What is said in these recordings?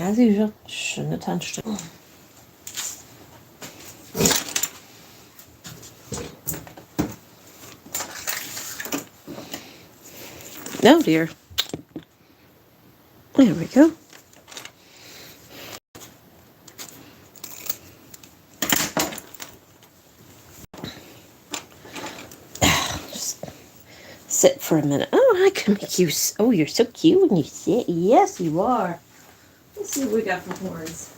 As usual, shouldn't have touched it. Oh dear. There we go. Just sit for a minute. Oh, I can make you. Oh, you're so cute when you sit. Yes, you are. Let's see what we got for horns.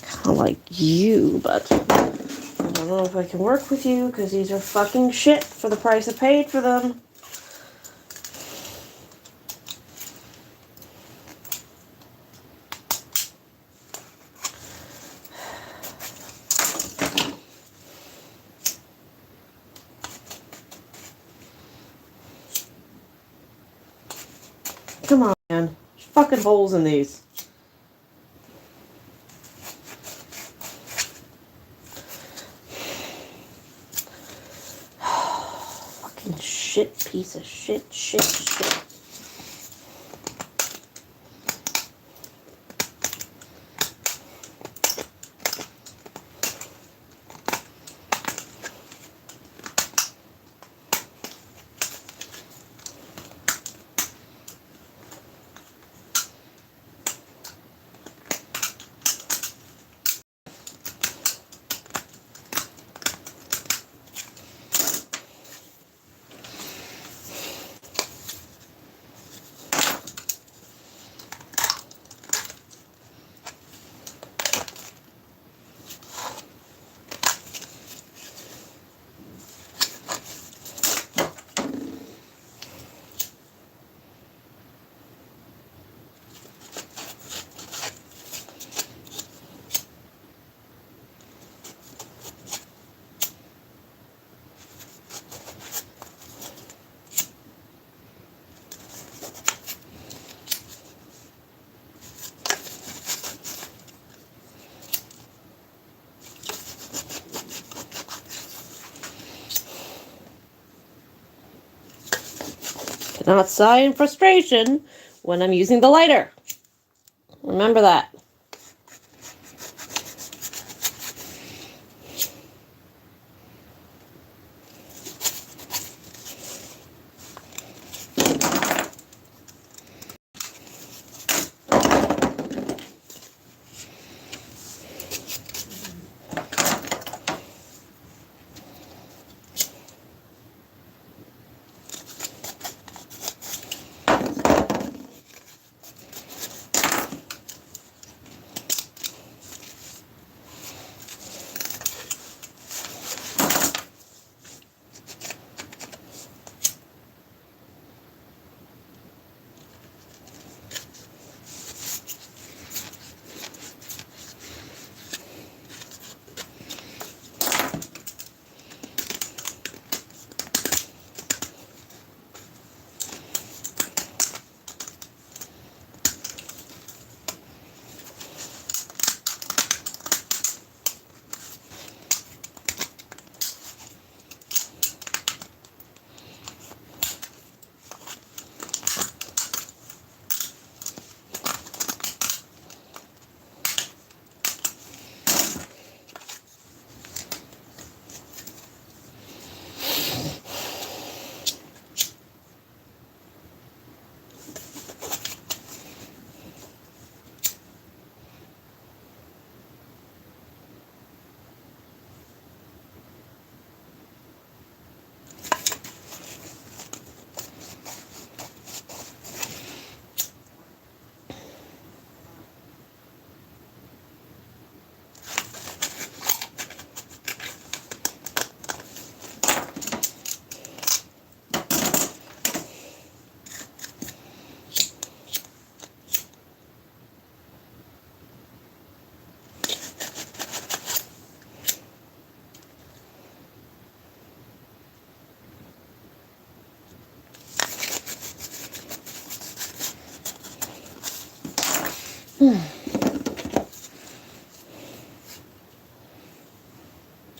Kind of like you, but I don't know if I can work with you because these are fucking shit for the price I paid for them. Come on, man. There's fucking holes in these. Fucking shit piece of shit. Cannot sigh in frustration when I'm using the lighter. Remember that.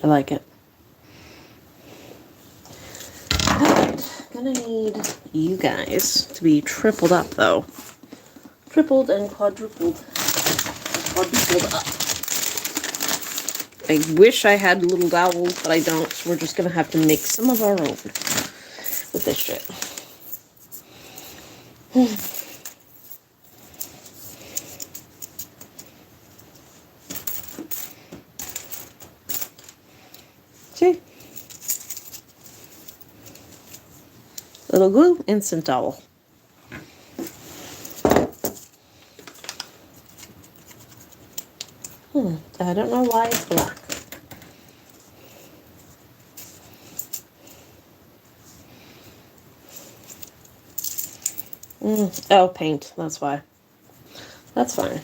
I like it. Alright, gonna need you guys to be tripled up though. Tripled and quadrupled. Quadrupled up. I wish I had little dowels, but I don't, so we're just gonna have to make some of our own with this shit. See? Little glue, instant dowel. I don't know why it's black. Oh, paint. That's why. That's fine.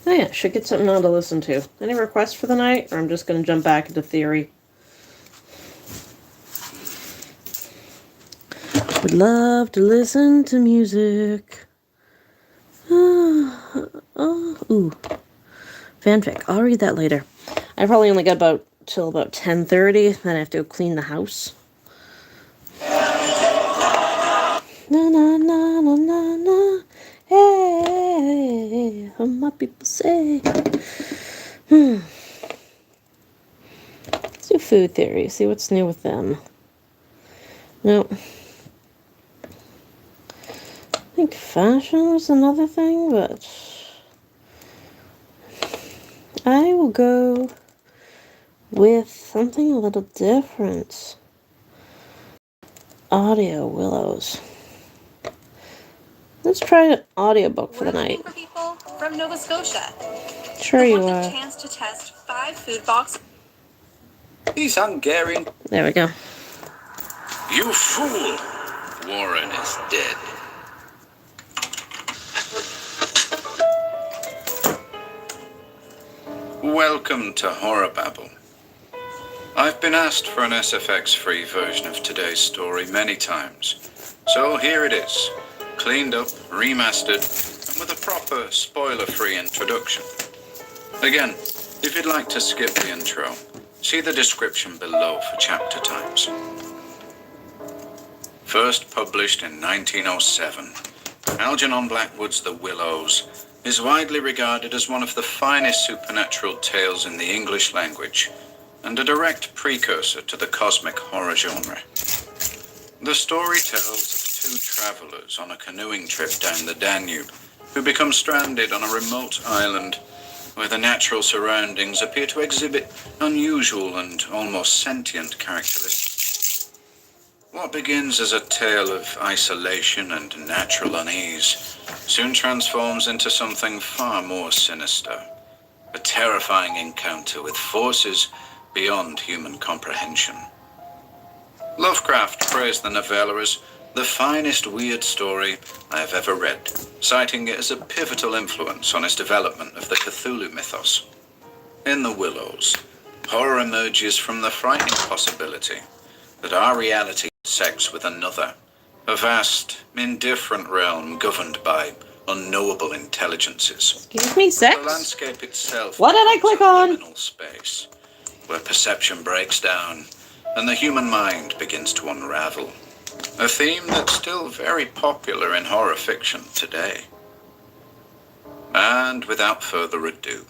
Oh yeah, should get something on to listen to. Any requests for the night, or I'm just going to jump back into theory? Would love to listen to music. Ooh. Fanfic. I'll read that later. I probably only got till about 10:30, then I have to go clean the house. Na na na na na na. Hey, what my people say. Let's do food theory. See what's new with them. Nope. I think fashion was another thing, but I will go with something a little different. Audio Willows. Let's try an audiobook for the night. For people from Nova Scotia. Sure you want are. the chance to test 5 food boxes. He's Hungarian. There we go. You fool! Warren is dead. Welcome to Horror Babble. I've been asked for an SFX-free version of today's story many times, so here it is. Cleaned up, remastered, and with a proper spoiler-free introduction. Again, if you'd like to skip the intro, see the description below for chapter times. First published in 1907, Algernon Blackwood's The Willows is widely regarded as one of the finest supernatural tales in the English language, and a direct precursor to the cosmic horror genre. The story tells of 2 travelers on a canoeing trip down the Danube who become stranded on a remote island where the natural surroundings appear to exhibit unusual and almost sentient characteristics. What begins as a tale of isolation and natural unease soon transforms into something far more sinister, a terrifying encounter with forces beyond human comprehension. Lovecraft praised the novella as the finest weird story I have ever read, citing it as a pivotal influence on his development of the Cthulhu mythos. In The Willows, horror emerges from the frightening possibility that our reality intersects with another, a vast, indifferent realm governed by unknowable intelligences. Excuse me, sex? The landscape itself. What did I click on? Liminal space, where perception breaks down and the human mind begins to unravel. A theme that's still very popular in horror fiction today. And without further ado,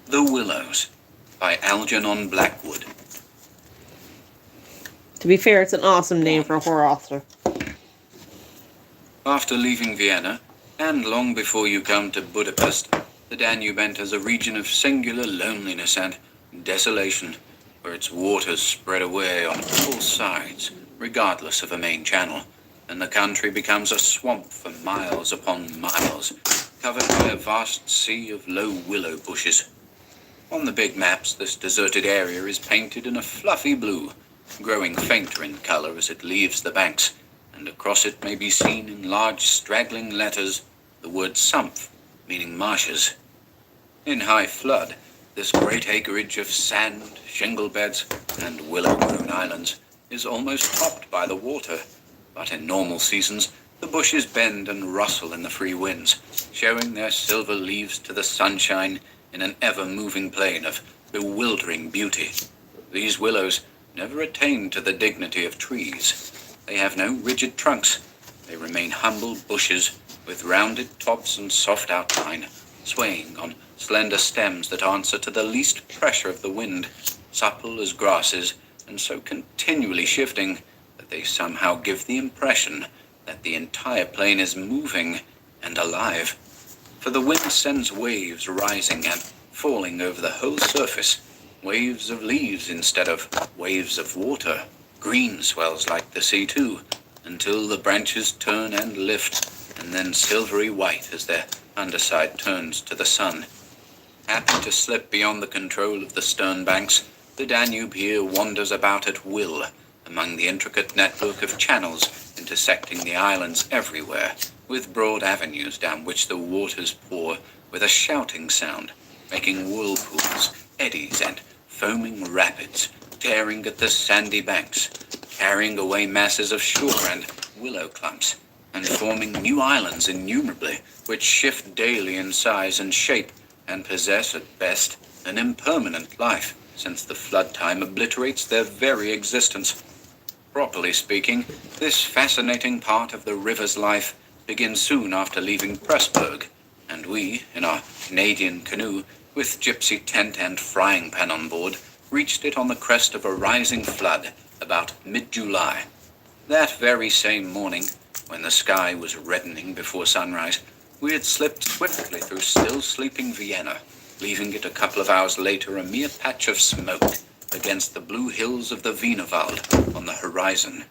The Willows by Algernon Blackwood. To be fair, it's an awesome name for a horror author. After leaving Vienna, and long before you come to Budapest, the Danube enters a region of singular loneliness and desolation, for its waters spread away on all sides, regardless of a main channel, and the country becomes a swamp for miles upon miles, covered by a vast sea of low willow bushes. On the big maps, this deserted area is painted in a fluffy blue, growing fainter in color as it leaves the banks, and across it may be seen in large straggling letters the word sumph, meaning marshes. In high flood, this great acreage of sand, shingle beds, and willow-grown islands is almost topped by the water, but in normal seasons, the bushes bend and rustle in the free winds, showing their silver leaves to the sunshine in an ever-moving plain of bewildering beauty. These willows never attain to the dignity of trees. They have no rigid trunks. They remain humble bushes with rounded tops and soft outline, swaying on slender stems that answer to the least pressure of the wind, supple as grasses, and so continually shifting that they somehow give the impression that the entire plain is moving and alive. For the wind sends waves rising and falling over the whole surface, waves of leaves instead of waves of water. Green swells like the sea too, until the branches turn and lift, and then silvery white as their underside turns to the sun. Happy to slip beyond the control of the stern banks, the Danube here wanders about at will among the intricate network of channels intersecting the islands everywhere, with broad avenues down which the waters pour with a shouting sound, making whirlpools, eddies, and foaming rapids, tearing at the sandy banks, carrying away masses of shore and willow clumps, and forming new islands innumerably, which shift daily in size and shape, and possess at best an impermanent life, since the flood time obliterates their very existence. Properly speaking, this fascinating part of the river's life begins soon after leaving Pressburg, and we, in our Canadian canoe, with gypsy tent and frying pan on board, reached it on the crest of a rising flood about mid-July. That very same morning, when the sky was reddening before sunrise, we had slipped swiftly through still sleeping Vienna, leaving it a couple of hours later a mere patch of smoke against the blue hills of the Wienerwald on the horizon.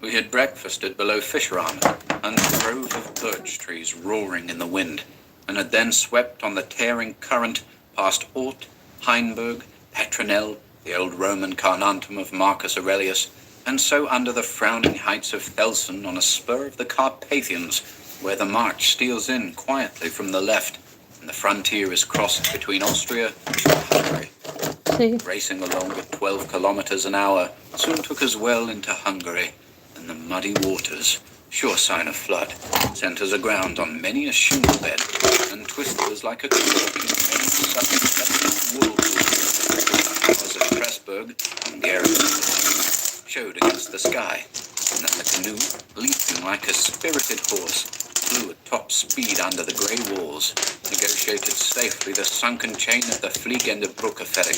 We had breakfasted below Fischeramme, under a grove of birch trees roaring in the wind, and had then swept on the tearing current past Ort, Heinberg, Petronell, the old Roman Carnuntum of Marcus Aurelius, and so under the frowning heights of Felsen on a spur of the Carpathians, where the march steals in quietly from the left, and the frontier is crossed between Austria and Hungary. Racing along at 12 kilometers an hour soon took us well into Hungary, and the muddy waters, sure sign of flood, sent us aground on many a shingle bed, and twisted us like a cork in many sudden whirlpools. As at Pressburg, and the area showed against the sky, and then the canoe, leaping like a spirited horse, flew at top speed under the grey walls, negotiated safely the sunken chain of the Fliegende Brücke ferry,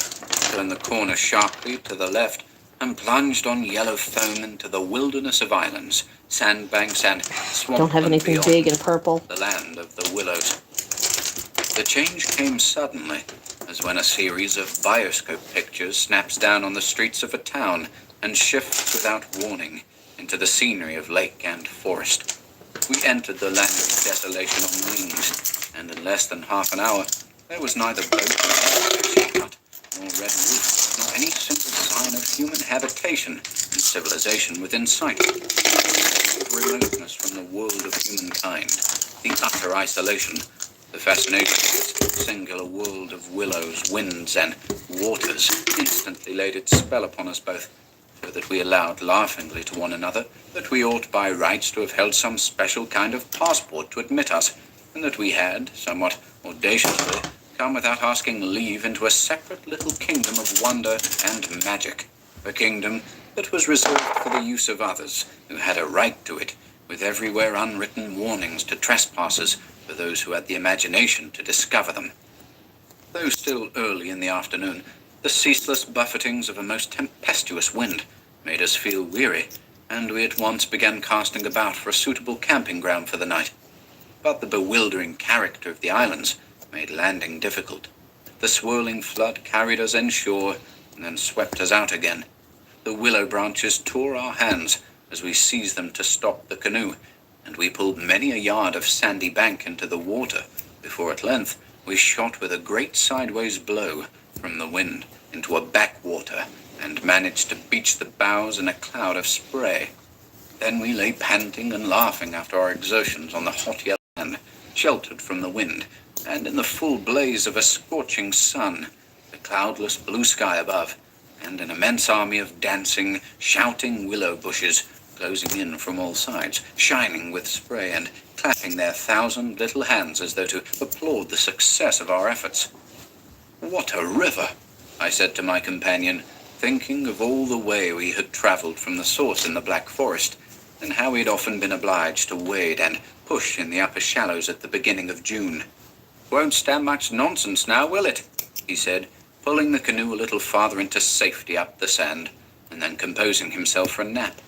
turned the corner sharply to the left, and plunged on yellow foam into the wilderness of islands, sandbanks, and swamp. Don't have anything big and purple. The land of the willows. The change came suddenly, as when a series of bioscope pictures snaps down on the streets of a town and shifts without warning into the scenery of lake and forest. We entered the land of desolation on wings, and in less than half an hour there was neither boat, nor hut, nor red roof, nor any single sign of human habitation and civilization within sight. The remoteness from the world of humankind, the utter isolation, the fascination of its singular world of willows, winds, and waters instantly laid its spell upon us both, so that we allowed laughingly to one another that we ought by rights to have held some special kind of passport to admit us, and that we had, somewhat audaciously, come without asking leave into a separate little kingdom of wonder and magic, a kingdom that was reserved for the use of others who had a right to it, with everywhere unwritten warnings to trespassers for those who had the imagination to discover them. Though still early in the afternoon, the ceaseless buffetings of a most tempestuous wind made us feel weary, and we at once began casting about for a suitable camping ground for the night. But the bewildering character of the islands made landing difficult. The swirling flood carried us inshore, and then swept us out again. The willow branches tore our hands as we seized them to stop the canoe, and we pulled many a yard of sandy bank into the water before at length we shot with a great sideways blow from the wind into a backwater and managed to beach the bows in a cloud of spray. Then we lay panting and laughing after our exertions on the hot yellow land, sheltered from the wind, and in the full blaze of a scorching sun, the cloudless blue sky above, and an immense army of dancing, shouting willow bushes closing in from all sides, shining with spray and clapping their 1,000 little hands as though to applaud the success of our efforts. "What a river!" I said to my companion, thinking of all the way we had travelled from the source in the Black Forest, and how we'd often been obliged to wade and push in the upper shallows at the beginning of June. "Won't stand much nonsense now, will it?" he said, pulling the canoe a little farther into safety up the sand, and then composing himself for a nap.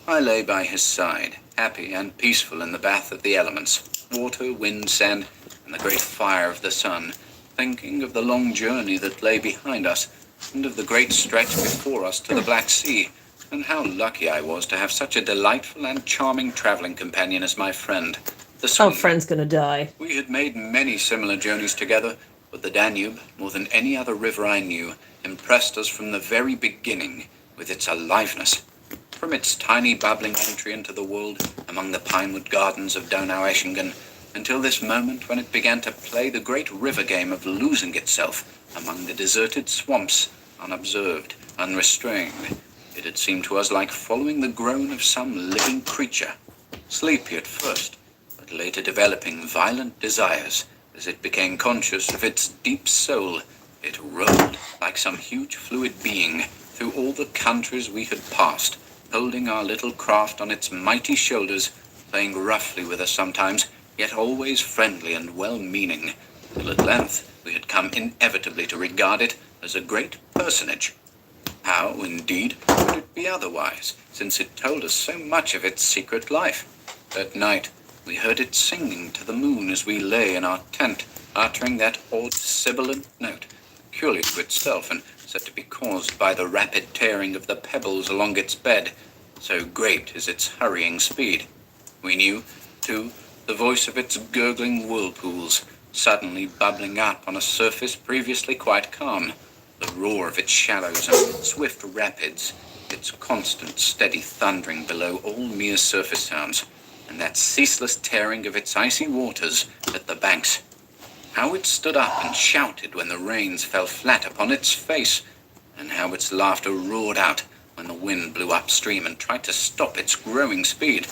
I lay by his side, happy and peaceful in the bath of the elements, water, wind, sand, and the great fire of the sun, thinking of the long journey that lay behind us, and of the great stretch before us to the Black Sea, and how lucky I was to have such a delightful and charming travelling companion as my friend, the Swede. Oh, friend's gonna die. We had made many similar journeys together, but the Danube, more than any other river I knew, impressed us from the very beginning with its aliveness. From its tiny bubbling entry into the world among the pinewood gardens of Donaueschingen, until this moment when it began to play the great river game of losing itself among the deserted swamps, unobserved, unrestrained, it had seemed to us like following the groan of some living creature, sleepy at first, but later developing violent desires. As it became conscious of its deep soul, it rolled like some huge fluid being through all the countries we had passed, holding our little craft on its mighty shoulders, playing roughly with us sometimes, yet always friendly and well-meaning, till at length we had come inevitably to regard it as a great personage. How, indeed, could it be otherwise, since it told us so much of its secret life? At night, we heard it singing to the moon as we lay in our tent, uttering that odd sibilant note, peculiar to itself and said to be caused by the rapid tearing of the pebbles along its bed, so great is its hurrying speed. We knew, too, the voice of its gurgling whirlpools, suddenly bubbling up on a surface previously quite calm, the roar of its shallows and swift rapids, its constant steady thundering below all mere surface sounds, and that ceaseless tearing of its icy waters at the banks. How it stood up and shouted when the rains fell flat upon its face, and how its laughter roared out when the wind blew upstream and tried to stop its growing speed.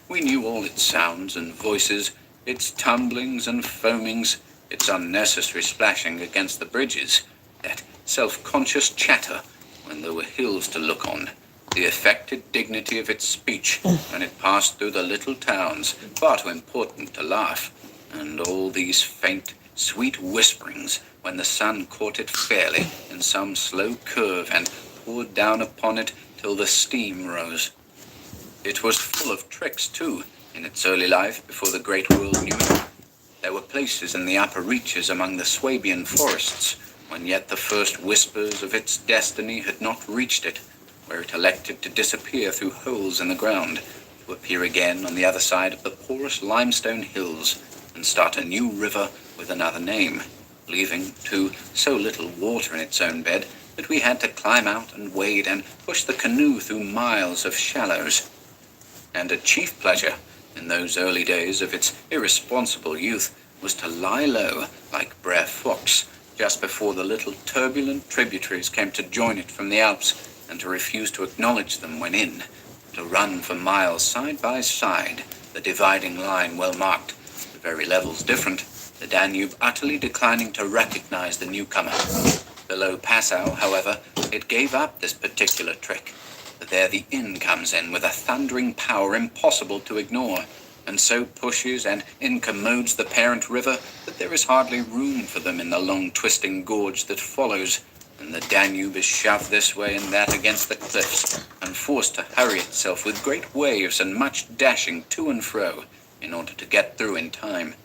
We knew all its sounds and voices, its tumblings and foamings, its unnecessary splashing against the bridges, that self-conscious chatter when there were hills to look on, the affected dignity of its speech when it passed through the little towns, far too important to laugh, and all these faint, sweet whisperings when the sun caught it fairly in some slow curve and poured down upon it till the steam rose. It was full of tricks, too, in its early life before the great world knew it. There were places in the upper reaches among the Swabian forests when yet the first whispers of its destiny had not reached it, where it elected to disappear through holes in the ground, to appear again on the other side of the porous limestone hills, and start a new river with another name, leaving, too, so little water in its own bed that we had to climb out and wade and push the canoe through miles of shallows. And a chief pleasure, in those early days of its irresponsible youth, was to lie low, like Brer Fox, just before the little turbulent tributaries came to join it from the Alps, and to refuse to acknowledge them when in, to run for miles side by side, the dividing line well marked, the very levels different, the Danube utterly declining to recognize the newcomer. Below Passau, however, it gave up this particular trick, for there the inn comes in with a thundering power impossible to ignore, and so pushes and incommodes the parent river that there is hardly room for them in the long twisting gorge that follows, and the Danube is shoved this way and that against the cliffs, and forced to hurry itself with great waves and much dashing to and fro in order to get through in time.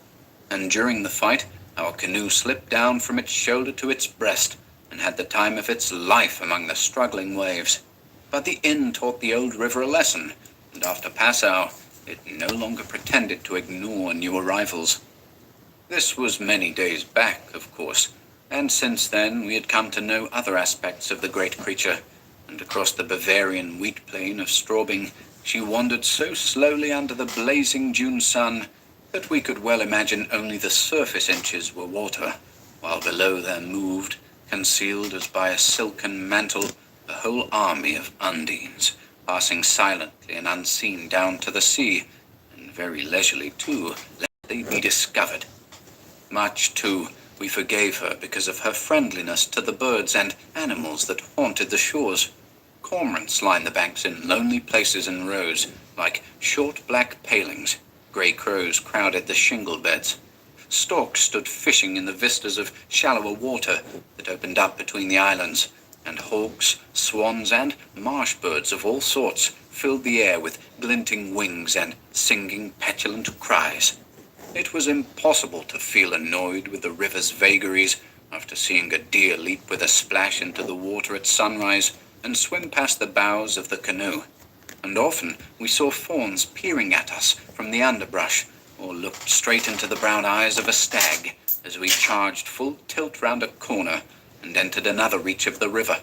And during the fight, our canoe slipped down from its shoulder to its breast, and had the time of its life among the struggling waves. But the inn taught the old river a lesson, and after Passau, it no longer pretended to ignore new arrivals. This was many days back, of course, and since then we had come to know other aspects of the great creature, and across the Bavarian wheat plain of Straubing, she wandered so slowly under the blazing June sun that we could well imagine only the surface inches were water, while below there moved, concealed as by a silken mantle, the whole army of undines, passing silently and unseen down to the sea, and very leisurely too, lest they be discovered. Much, too, we forgave her because of her friendliness to the birds and animals that haunted the shores. Cormorants lined the banks in lonely places in rows, like short black palings. Grey crows crowded the shingle beds. Storks stood fishing in the vistas of shallower water that opened up between the islands, and hawks, swans, and marsh birds of all sorts filled the air with glinting wings and singing petulant cries. It was impossible to feel annoyed with the river's vagaries after seeing a deer leap with a splash into the water at sunrise and swim past the bows of the canoe. And often we saw fawns peering at us from the underbrush, or looked straight into the brown eyes of a stag as we charged full tilt round a corner and entered another reach of the river.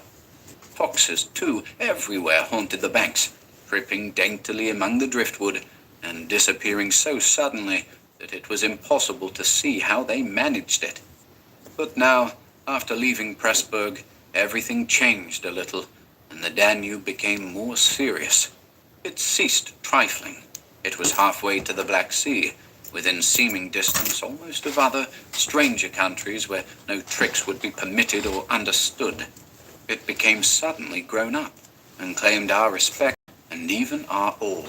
Foxes, too, everywhere haunted the banks, tripping daintily among the driftwood and disappearing so suddenly that it was impossible to see how they managed it. But now, after leaving Pressburg, everything changed a little, and the Danube became more serious. It ceased trifling. It was halfway to the Black Sea, within seeming distance almost of other, stranger countries where no tricks would be permitted or understood. It became suddenly grown up, and claimed our respect and even our awe.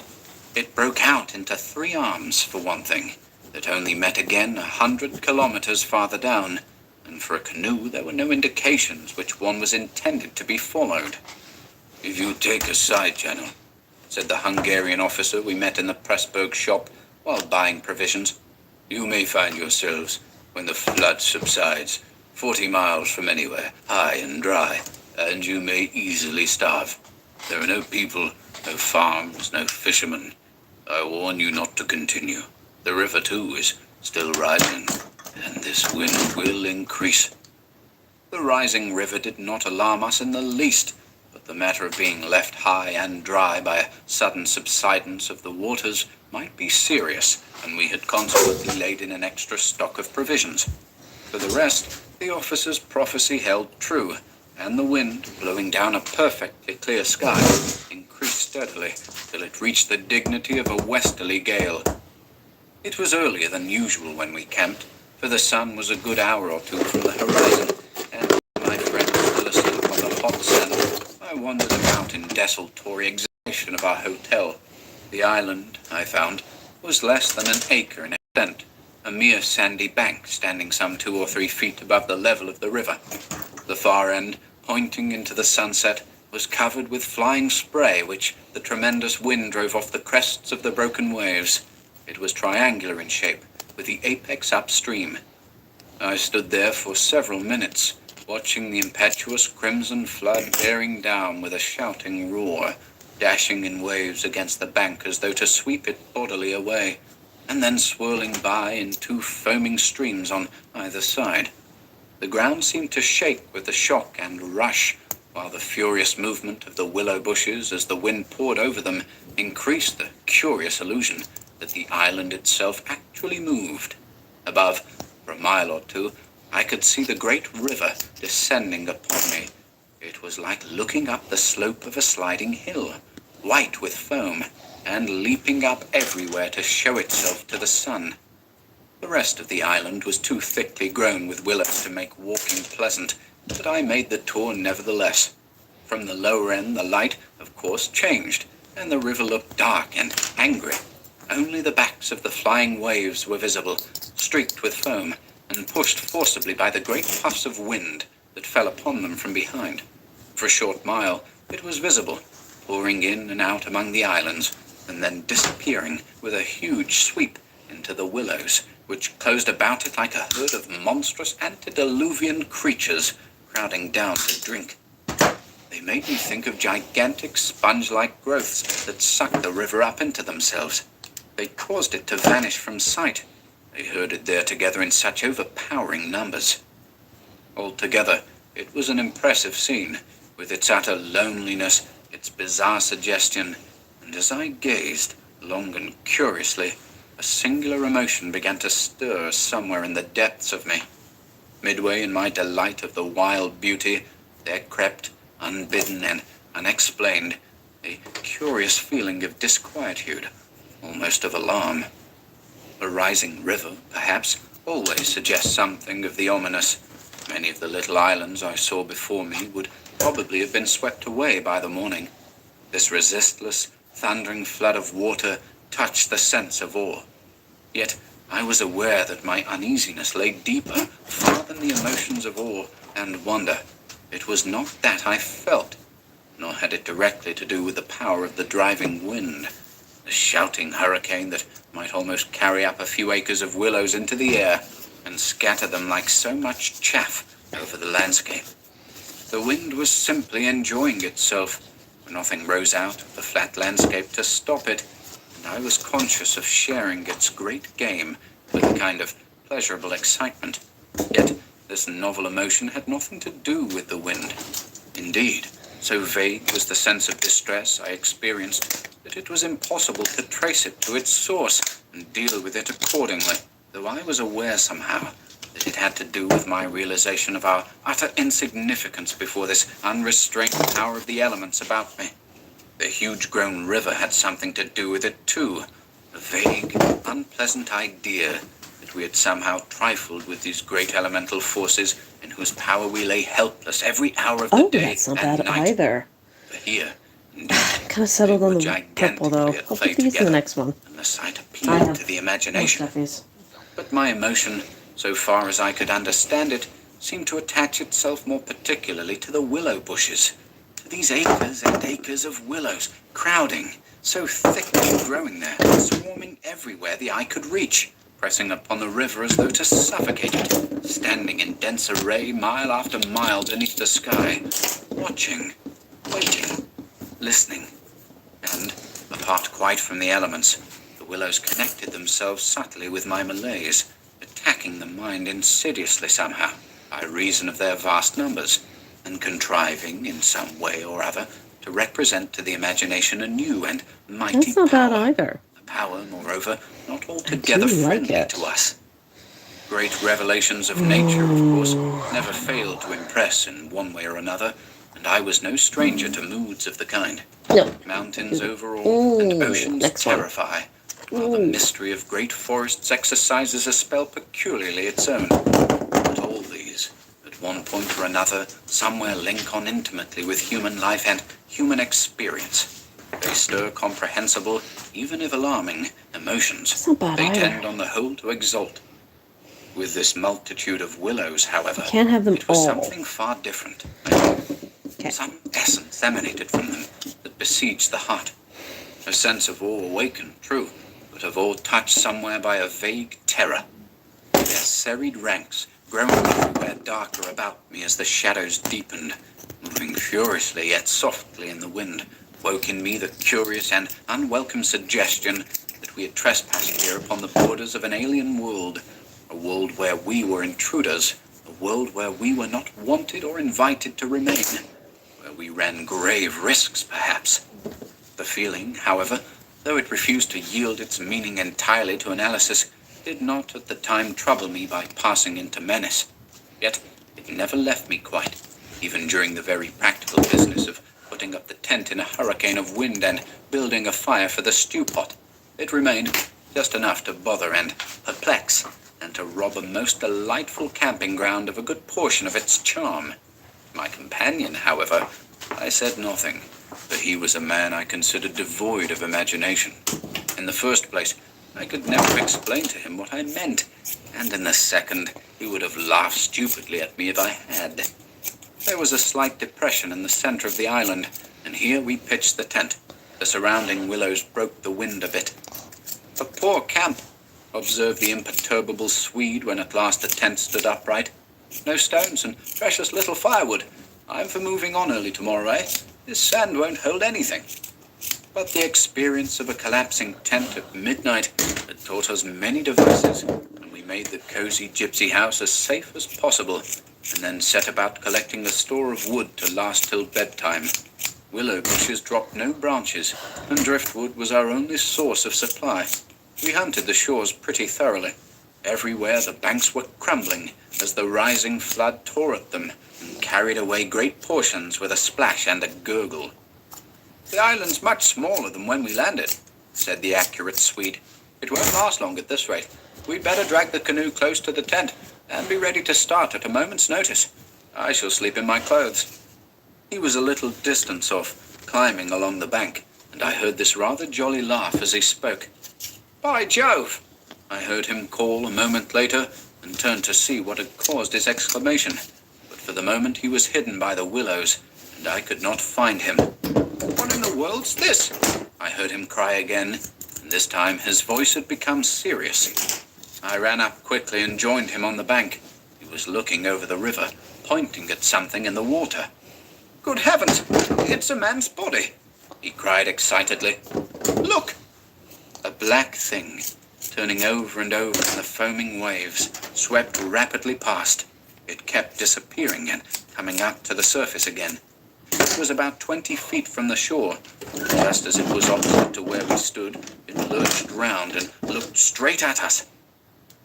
It broke out into three arms, for one thing, that only met again 100 kilometers farther down, and for a canoe there were no indications which one was intended to be followed. "If you take a side channel," said the Hungarian officer we met in the Pressburg shop while buying provisions, "you may find yourselves, when the flood subsides, 40 miles from anywhere, high and dry, and you may easily starve. There are no people, no farms, no fishermen. I warn you not to continue. The river, too, is still rising, and this wind will increase." The rising river did not alarm us in the least, but the matter of being left high and dry by a sudden subsidence of the waters might be serious, and we had consequently laid in an extra stock of provisions. For the rest, the officer's prophecy held true, and the wind, blowing down a perfectly clear sky, increased steadily till it reached the dignity of a westerly gale. It was earlier than usual when we camped, for the sun was a good hour or two from the horizon, and my friend fell asleep on the hot sand. I wandered about in desultory examination of our hotel. The island, I found, was less than an acre in extent, a mere sandy bank standing some 2 or 3 feet above the level of the river. The far end, pointing into the sunset, was covered with flying spray which the tremendous wind drove off the crests of the broken waves. It was triangular in shape, with the apex upstream. I stood there for several minutes, watching the impetuous crimson flood bearing down with a shouting roar, dashing in waves against the bank as though to sweep it bodily away, and then swirling by in 2 foaming streams on either side. The ground seemed to shake with the shock and rush, while the furious movement of the willow bushes as the wind poured over them increased the curious illusion that the island itself actually moved. Above, for a mile or two, I could see the great river descending upon me. It was like looking up the slope of a sliding hill, white with foam, and leaping up everywhere to show itself to the sun. The rest of the island was too thickly grown with willows to make walking pleasant, but I made the tour nevertheless. From the lower end the light, of course, changed, and the river looked dark and angry. Only the backs of the flying waves were visible, streaked with foam, and pushed forcibly by the great puffs of wind that fell upon them from behind. For a short mile it was visible, pouring in and out among the islands, and then disappearing with a huge sweep into the willows, which closed about it like a herd of monstrous antediluvian creatures, crowding down to drink. They made me think of gigantic sponge-like growths that sucked the river up into themselves. They caused it to vanish from sight. They herded there together in such overpowering numbers. Altogether, it was an impressive scene, with its utter loneliness, its bizarre suggestion, and as I gazed, long and curiously, a singular emotion began to stir somewhere in the depths of me. Midway in my delight of the wild beauty, there crept, unbidden and unexplained, a curious feeling of disquietude, almost of alarm. A rising river, perhaps, always suggests something of the ominous. Many of the little islands I saw before me would probably have been swept away by the morning. This resistless, thundering flood of water touched the sense of awe. Yet I was aware that my uneasiness lay deeper, far than the emotions of awe and wonder. It was not that I felt, nor had it directly to do with the power of the driving wind, the shouting hurricane that might almost carry up a few acres of willows into the air and scatter them like so much chaff over the landscape. The wind was simply enjoying itself. Nothing rose out of the flat landscape to stop it, and I was conscious of sharing its great game with a kind of pleasurable excitement. Yet this novel emotion had nothing to do with the wind. Indeed, so vague was the sense of distress I experienced that it was impossible to trace it to its source and deal with it accordingly, though I was aware somehow that it had to do with my realization of our utter insignificance before this unrestrained power of the elements about me. The huge-grown river had something to do with it too, a vague, unpleasant idea that we had somehow trifled with these great elemental forces in whose power we lay helpless every hour of the day that's not and bad night. either. But here, Kind of settled on the purple, though. I'll put these in the next one. and the sight appealed to the imagination. Stuffies. But my emotion, so far as I could understand it, seemed to attach itself more particularly to the willow bushes, to these acres and acres of willows, crowding, so thickly growing there, swarming everywhere the eye could reach, pressing upon the river as though to suffocate it, standing in dense array mile after mile beneath the sky, watching, waiting, listening, and, apart quite from the elements, the willows connected themselves subtly with my malaise, attacking the mind insidiously somehow, by reason of their vast numbers, and contriving, in some way or other, to represent to the imagination a new and mighty That's not power. bad either. A power, moreover, not altogether friendly to us. Great revelations of nature, of course, never failed to impress in one way or another, and I was no stranger to moods of the kind. No. Mountains overawe and oceans next one. terrify, while the mystery of great forests exercises a spell peculiarly its own. But all these, at one point or another, somewhere link on intimately with human life and human experience. They stir comprehensible, even if alarming, emotions. That's not bad They either. tend on the whole to exalt. With this multitude of willows, however, You can't have them it was all. something far different. I think. Okay. Some essence emanated from them that besieged the heart. A sense of awe awakened, true, but of awe touched somewhere by a vague terror. Their serried ranks, growing everywhere darker about me as the shadows deepened, moving furiously yet softly in the wind, woke in me the curious and unwelcome suggestion that we had trespassed here upon the borders of an alien world, a world where we were intruders, a world where we were not wanted or invited to remain, where we ran grave risks, perhaps. The feeling, however, though it refused to yield its meaning entirely to analysis, did not at the time trouble me by passing into menace. Yet it never left me quite, even during the very practical business of putting up the tent in a hurricane of wind and building a fire for the stew pot. It remained just enough to bother and perplex, and to rob a most delightful camping ground of a good portion of its charm. My companion, however, I said nothing, for he was a man I considered devoid of imagination. In the first place, I could never explain to him what I meant, and in the second, he would have laughed stupidly at me if I had. There was a slight depression in the center of the island, and here we pitched the tent. The surrounding willows broke the wind a bit. "A poor camp," observed the imperturbable Swede when at last the tent stood upright. No stones and precious little firewood. I'm for moving on early tomorrow, eh? This sand won't hold anything. But the experience of a collapsing tent at midnight had taught us many devices, and we made the cozy gypsy house as safe as possible, and then set about collecting the store of wood to last till bedtime. Willow bushes dropped no branches, and driftwood was our only source of supply. We hunted the shores pretty thoroughly. Everywhere the banks were crumbling as the rising flood tore at them and carried away great portions with a splash and a gurgle. "The island's much smaller than when we landed," said the accurate Swede. "It won't last long at this rate. We'd better drag the canoe close to the tent and be ready to start at a moment's notice. I shall sleep in my clothes." He was a little distance off, climbing along the bank, and I heard this rather jolly laugh as he spoke. "By Jove!" I heard him call a moment later and turned to see what had caused his exclamation. But for the moment he was hidden by the willows, and I could not find him. "What in the world's this?" I heard him cry again, and this time his voice had become serious. I ran up quickly and joined him on the bank. He was looking over the river, pointing at something in the water. "Good heavens! It's a man's body!" he cried excitedly. "Look!" A black thing, turning over and over in the foaming waves, swept rapidly past. It kept disappearing and coming up to the surface again. It was about 20 feet from the shore. Just as it was opposite to where we stood, it lurched round and looked straight at us.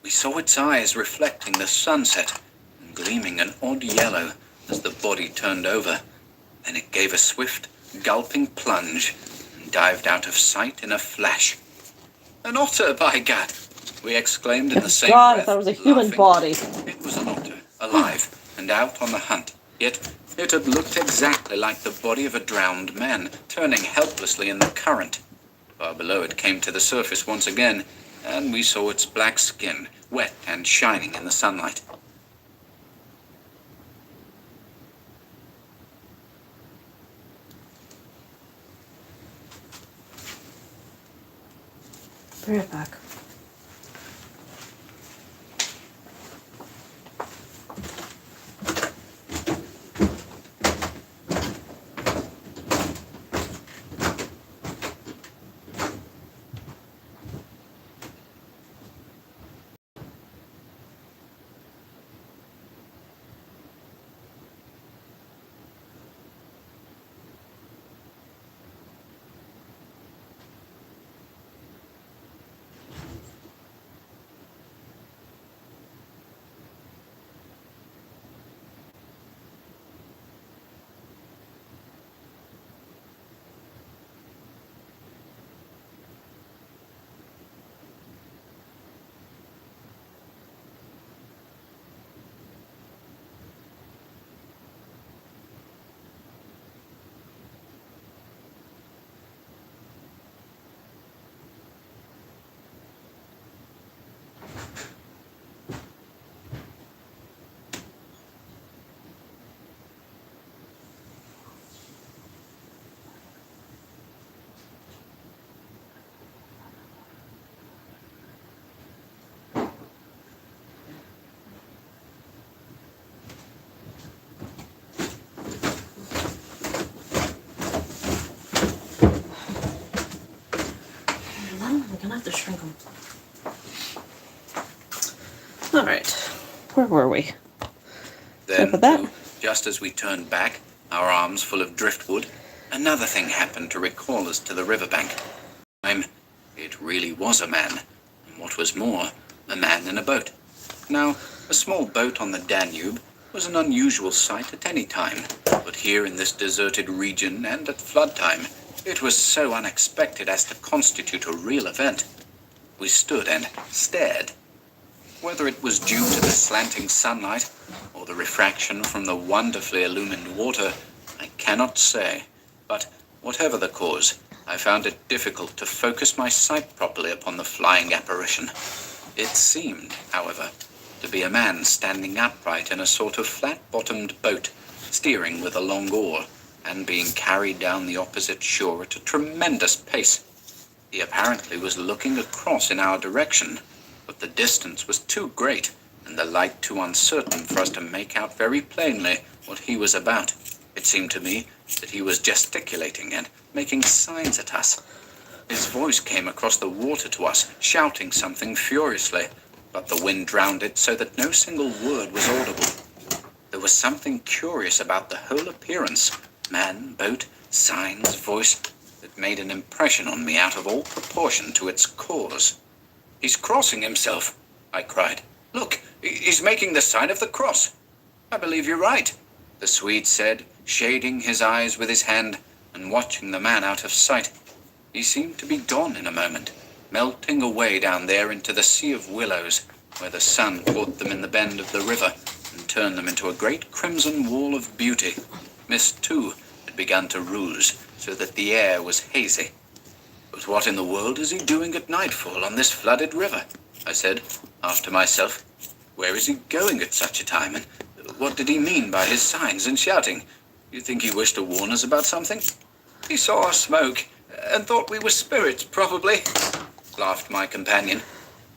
We saw its eyes reflecting the sunset and gleaming an odd yellow as the body turned over. Then it gave a swift, gulping plunge and dived out of sight in a flash. "An otter, by gad!" we exclaimed in the same God, breath, that was a human laughing. body. It was an otter, alive and out on the hunt. Yet it had looked exactly like the body of a drowned man, turning helplessly in the current. Far below it came to the surface once again, and we saw its black skin, wet and shining in the sunlight. Bring it back. We're gonna have to shrink them. All right, where were we? Then, for that. too, just as we turned back, our arms full of driftwood, another thing happened to recall us to the riverbank. It really was a man, and what was more, a man in a boat. Now, a small boat on the Danube was an unusual sight at any time, but here in this deserted region and at flood time, it was so unexpected as to constitute a real event. We stood and stared. Whether it was due to the slanting sunlight or the refraction from the wonderfully illumined water, I cannot say. But whatever the cause, I found it difficult to focus my sight properly upon the flying apparition. It seemed, however, to be a man standing upright in a sort of flat-bottomed boat, steering with a long oar, and being carried down the opposite shore at a tremendous pace. He apparently was looking across in our direction, but the distance was too great, and and the light too uncertain for us to make out very plainly what he was about. It seemed to me that he was gesticulating and making signs at us. His voice came across the water to us, shouting something furiously, but the wind drowned it so that no single word was audible. There was something curious about the whole appearance, man, boat, signs, voice, that made an impression on me out of all proportion to its cause. "He's crossing himself," I cried. "Look, he's making the sign of the cross." "I believe you're right," the Swede said, shading his eyes with his hand and watching the man out of sight. He seemed to be gone in a moment, melting away down there into the sea of willows, where the sun caught them in the bend of the river and turned them into a great crimson wall of beauty. Mist, too, had begun to ruse, so that the air was hazy. "But what in the world is he doing at nightfall on this flooded river?" I said, half to myself. "Where is he going at such a time, and what did he mean by his signs and shouting? You think he wished to warn us about something?" "He saw our smoke, and thought we were spirits, probably," laughed my companion.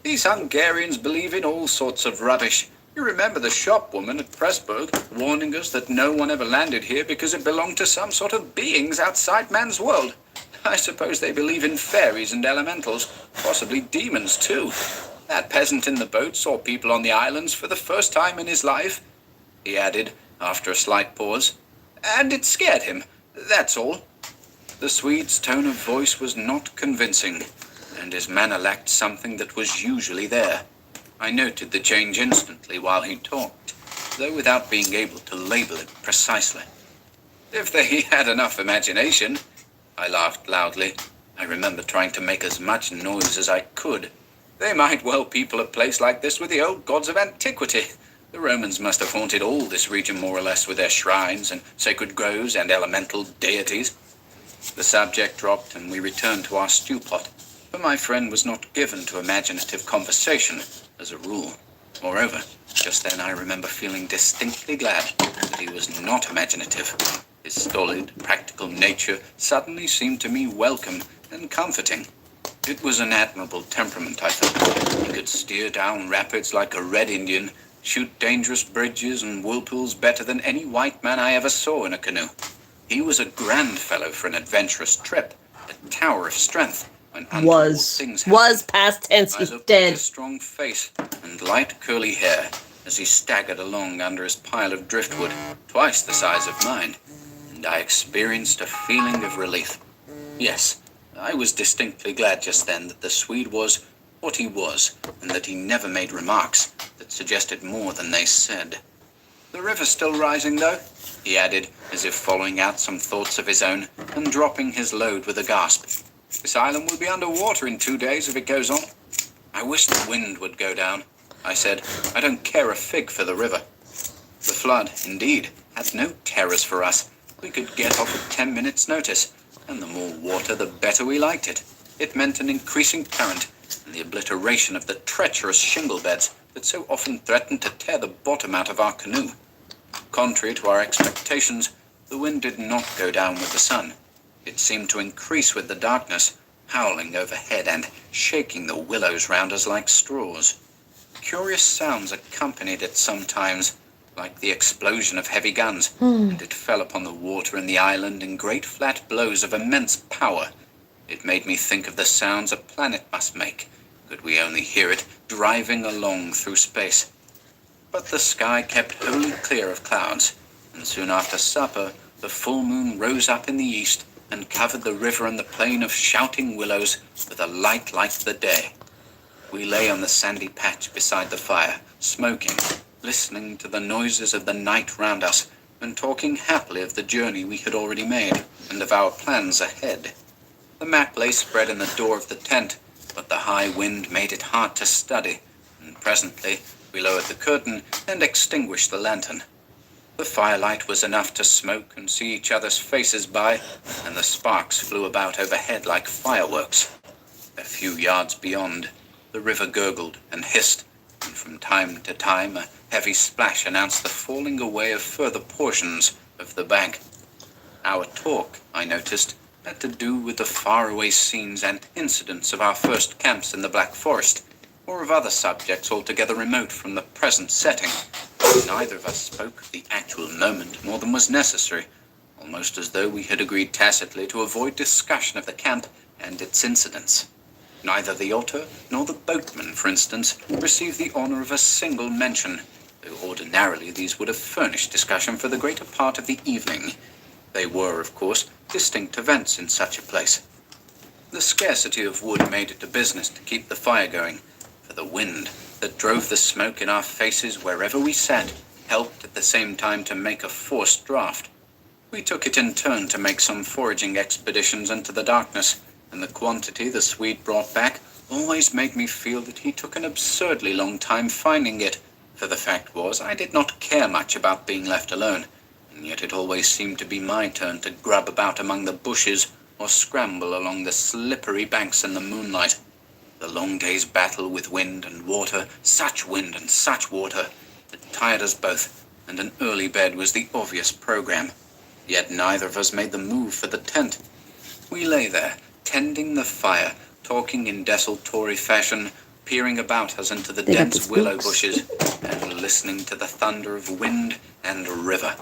"These Hungarians believe in all sorts of rubbish. You remember the shopwoman at Pressburg warning us that no one ever landed here because it belonged to some sort of beings outside man's world. I suppose they believe in fairies and elementals, possibly demons too. That peasant in the boat saw people on the islands for the first time in his life," he added, after a slight pause. "And it scared him, that's all." The Swede's tone of voice was not convincing, and his manner lacked something that was usually there. I noted the change instantly while he talked, though without being able to label it precisely. "If they had enough imagination," I laughed loudly. I remember trying to make as much noise as I could. "They might well people a place like this with the old gods of antiquity. The Romans must have haunted all this region more or less with their shrines and sacred groves and elemental deities." The subject dropped and we returned to our stew pot, but my friend was not given to imaginative conversation, as a rule. Moreover, just then I remember feeling distinctly glad that he was not imaginative. His stolid, practical nature suddenly seemed to me welcome and comforting. It was an admirable temperament, I thought. He could steer down rapids like a red Indian, shoot dangerous bridges and whirlpools better than any white man I ever saw in a canoe. He was a grand fellow for an adventurous trip, a tower of strength. When untoward things happened. Was past tense, he's I looked dead. at his strong face and light curly hair as he staggered along under his pile of driftwood, twice the size of mine, and I experienced a feeling of relief. Yes, I was distinctly glad just then that the Swede was what he was, and that he never made remarks that suggested more than they said. "The river's still rising, though," he added, as if following out some thoughts of his own, and dropping his load with a gasp. "This island will be under water in 2 days if it goes on." "I wish the wind would go down," I said. "I don't care a fig for the river." The flood, indeed, had no terrors for us. We could get off at 10 minutes' notice, and the more water, the better we liked it. It meant an increasing current and the obliteration of the treacherous shingle beds that so often threatened to tear the bottom out of our canoe. Contrary to our expectations, the wind did not go down with the sun. It seemed to increase with the darkness, howling overhead and shaking the willows round us like straws. Curious sounds accompanied it sometimes, like the explosion of heavy guns, and it fell upon the water in the island in great flat blows of immense power. It made me think of the sounds a planet must make, could we only hear it driving along through space. But the sky kept wholly clear of clouds, and soon after supper the full moon rose up in the east and covered the river and the plain of shouting willows with a light like the day. We lay on the sandy patch beside the fire, smoking, listening to the noises of the night round us, and talking happily of the journey we had already made, and of our plans ahead. The map lay spread in the door of the tent, but the high wind made it hard to study, and presently we lowered the curtain and extinguished the lantern. The firelight was enough to smoke and see each other's faces by, and the sparks flew about overhead like fireworks. A few yards beyond, the river gurgled and hissed, and from time to time a heavy splash announced the falling away of further portions of the bank. Our talk, I noticed, had to do with the faraway scenes and incidents of our first camps in the Black Forest. or of other subjects altogether remote from the present setting. Neither of us spoke of the actual moment more than was necessary, almost as though we had agreed tacitly to avoid discussion of the camp and its incidents. Neither the otter nor the boatman, for instance, received the honor of a single mention, though ordinarily these would have furnished discussion for the greater part of the evening. They were, of course, distinct events in such a place. The scarcity of wood made it a business to keep the fire going, for the wind that drove the smoke in our faces wherever we sat helped at the same time to make a forced draught. We took it in turn to make some foraging expeditions into the darkness, and the quantity the Swede brought back always made me feel that he took an absurdly long time finding it, for the fact was I did not care much about being left alone, and yet it always seemed to be my turn to grub about among the bushes or scramble along the slippery banks in the moonlight. The long day's battle with wind and water, such wind and such water, had tired us both, and an early bed was the obvious program. Yet neither of us made the move for the tent. We lay there, tending the fire, talking in desultory fashion, peering about us into the dense willow bushes, and listening to the thunder of wind and river.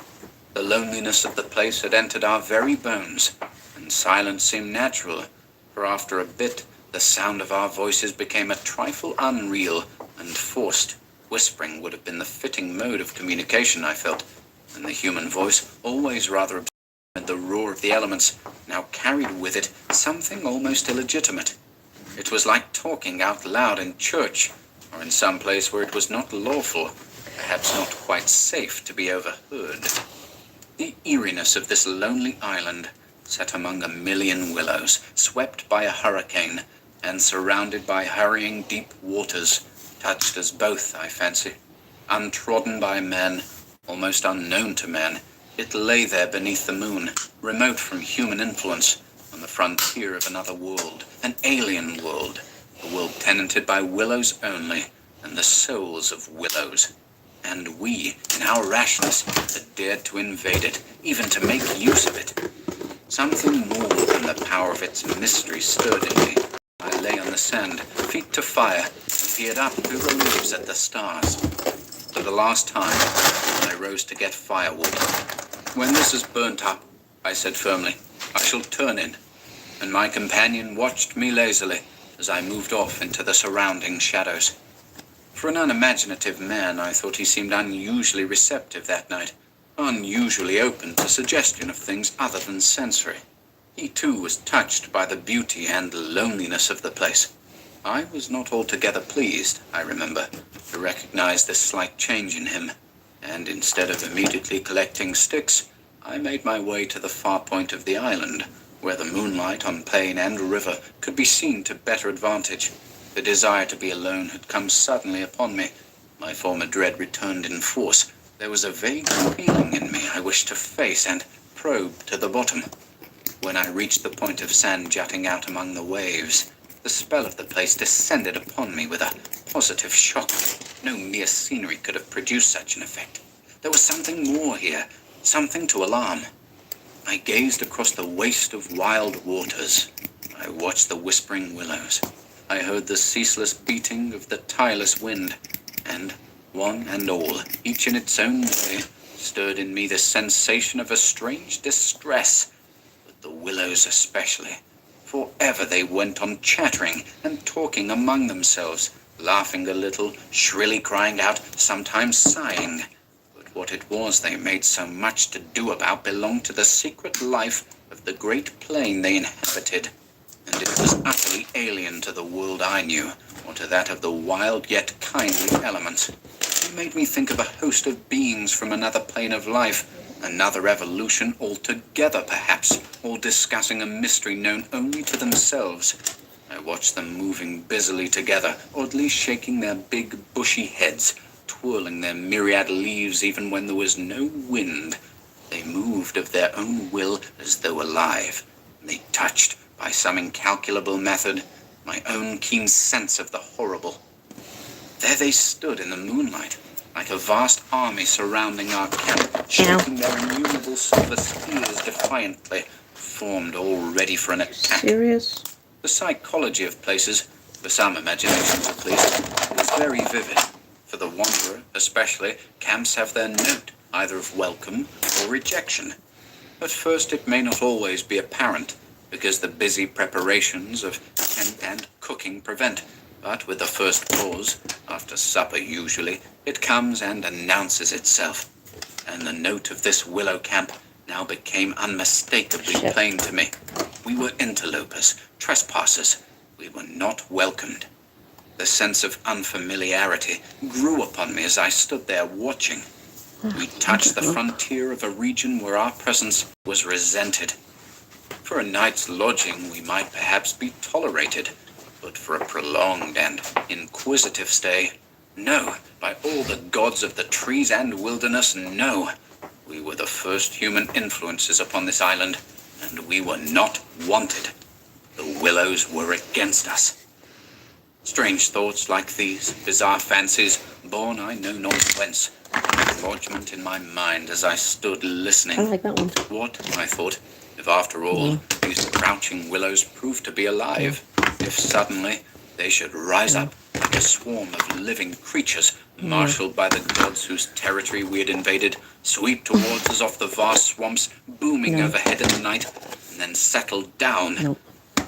The loneliness of the place had entered our very bones, and silence seemed natural, for after a bit the sound of our voices became a trifle unreal and forced. Whispering would have been the fitting mode of communication, I felt, and the human voice, always rather absurd amid the roar of the elements, now carried with it something almost illegitimate. It was like talking out loud in church, or in some place where it was not lawful, perhaps not quite safe to be overheard. The eeriness of this lonely island, set among a million willows, swept by a hurricane, and surrounded by hurrying deep waters, touched us both, I fancy. Untrodden by men, almost unknown to men, it lay there beneath the moon, remote from human influence, on the frontier of another world, an alien world, a world tenanted by willows only, and the souls of willows. And we, in our rashness, had dared to invade it, even to make use of it. Something more than the power of its mystery stirred in me. I lay on the sand, feet to fire, and peered up through the leaves at the stars. For the last time, I rose to get firewood. "When this is burnt up," I said firmly, "I shall turn in." And my companion watched me lazily as I moved off into the surrounding shadows. For an unimaginative man, I thought he seemed unusually receptive that night, unusually open to suggestion of things other than sensory. He too was touched by the beauty and loneliness of the place. I was not altogether pleased, I remember, to recognize this slight change in him, and instead of immediately collecting sticks, I made my way to the far point of the island, where the moonlight on plain and river could be seen to better advantage. The desire to be alone had come suddenly upon me. My former dread returned in force. There was a vague feeling in me I wished to face and probe to the bottom. When I reached the point of sand jutting out among the waves, the spell of the place descended upon me with a positive shock. No mere scenery could have produced such an effect. There was something more here, something to alarm. I gazed across the waste of wild waters. I watched the whispering willows. I heard the ceaseless beating of the tireless wind, and one and all, each in its own way, stirred in me the sensation of a strange distress, but the willows especially. For ever they went on chattering and talking among themselves, laughing a little, shrilly crying out, sometimes sighing. But what it was they made so much to do about belonged to the secret life of the great plain they inhabited, and it was utterly alien to the world I knew, or to that of the wild yet kindly elements. It made me think of a host of beings from another plane of life, another evolution altogether perhaps, all discussing a mystery known only to themselves. I watched them moving busily together, oddly shaking their big bushy heads, twirling their myriad leaves even when there was no wind. They moved of their own will as though alive. They touched, by some incalculable method, my own keen sense of the horrible. There they stood in the moonlight, like a vast army surrounding our camp, shaking their innumerable silver spears defiantly, formed all ready for an attack. Serious? The psychology of places, For some imaginations at least, it is very vivid. For the wanderer, especially, camps have their note, either of welcome or rejection. At first it may not always be apparent, because the busy preparations of tent and cooking prevent. But with the first pause, after supper usually, it comes and announces itself. And the note of this willow camp now became unmistakably plain to me. We were interlopers, trespassers. We were not welcomed. The sense of unfamiliarity grew upon me as I stood there watching. We touched the frontier of a region where our presence was resented. For a night's lodging, we might perhaps be tolerated, but for a prolonged and inquisitive stay, no, by all the gods of the trees and wilderness, no. We were the first human influences upon this island, and we were not wanted. The Willows were against us. Strange thoughts like these, bizarre fancies, born I know not whence, had lodgment in my mind as I stood listening. I like that one. What, I thought, if after all, these crouching willows proved to be alive, if suddenly they should rise up like a swarm of living creatures, marshaled by the gods whose territory we had invaded, sweep towards us off the vast swamps, booming overhead in the night, and then settle down.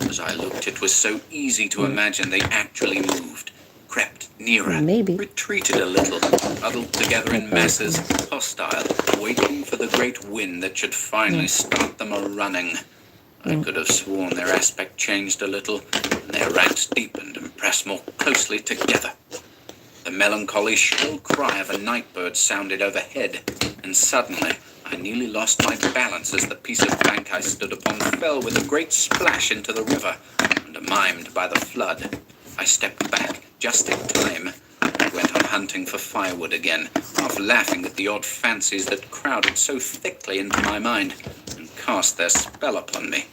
As I looked, it was so easy to imagine they actually moved, crept nearer, retreated a little, huddled together in masses, hostile, waiting for the great wind that should finally start them a-running. I could have sworn their aspect changed a little, and their ranks deepened and pressed more closely together. The melancholy shrill cry of a night bird sounded overhead, and suddenly I nearly lost my balance as the piece of bank I stood upon fell with a great splash into the river, undermined by the flood. I stepped back, just in time, and went on hunting for firewood again, half laughing at the odd fancies that crowded so thickly into my mind and cast their spell upon me.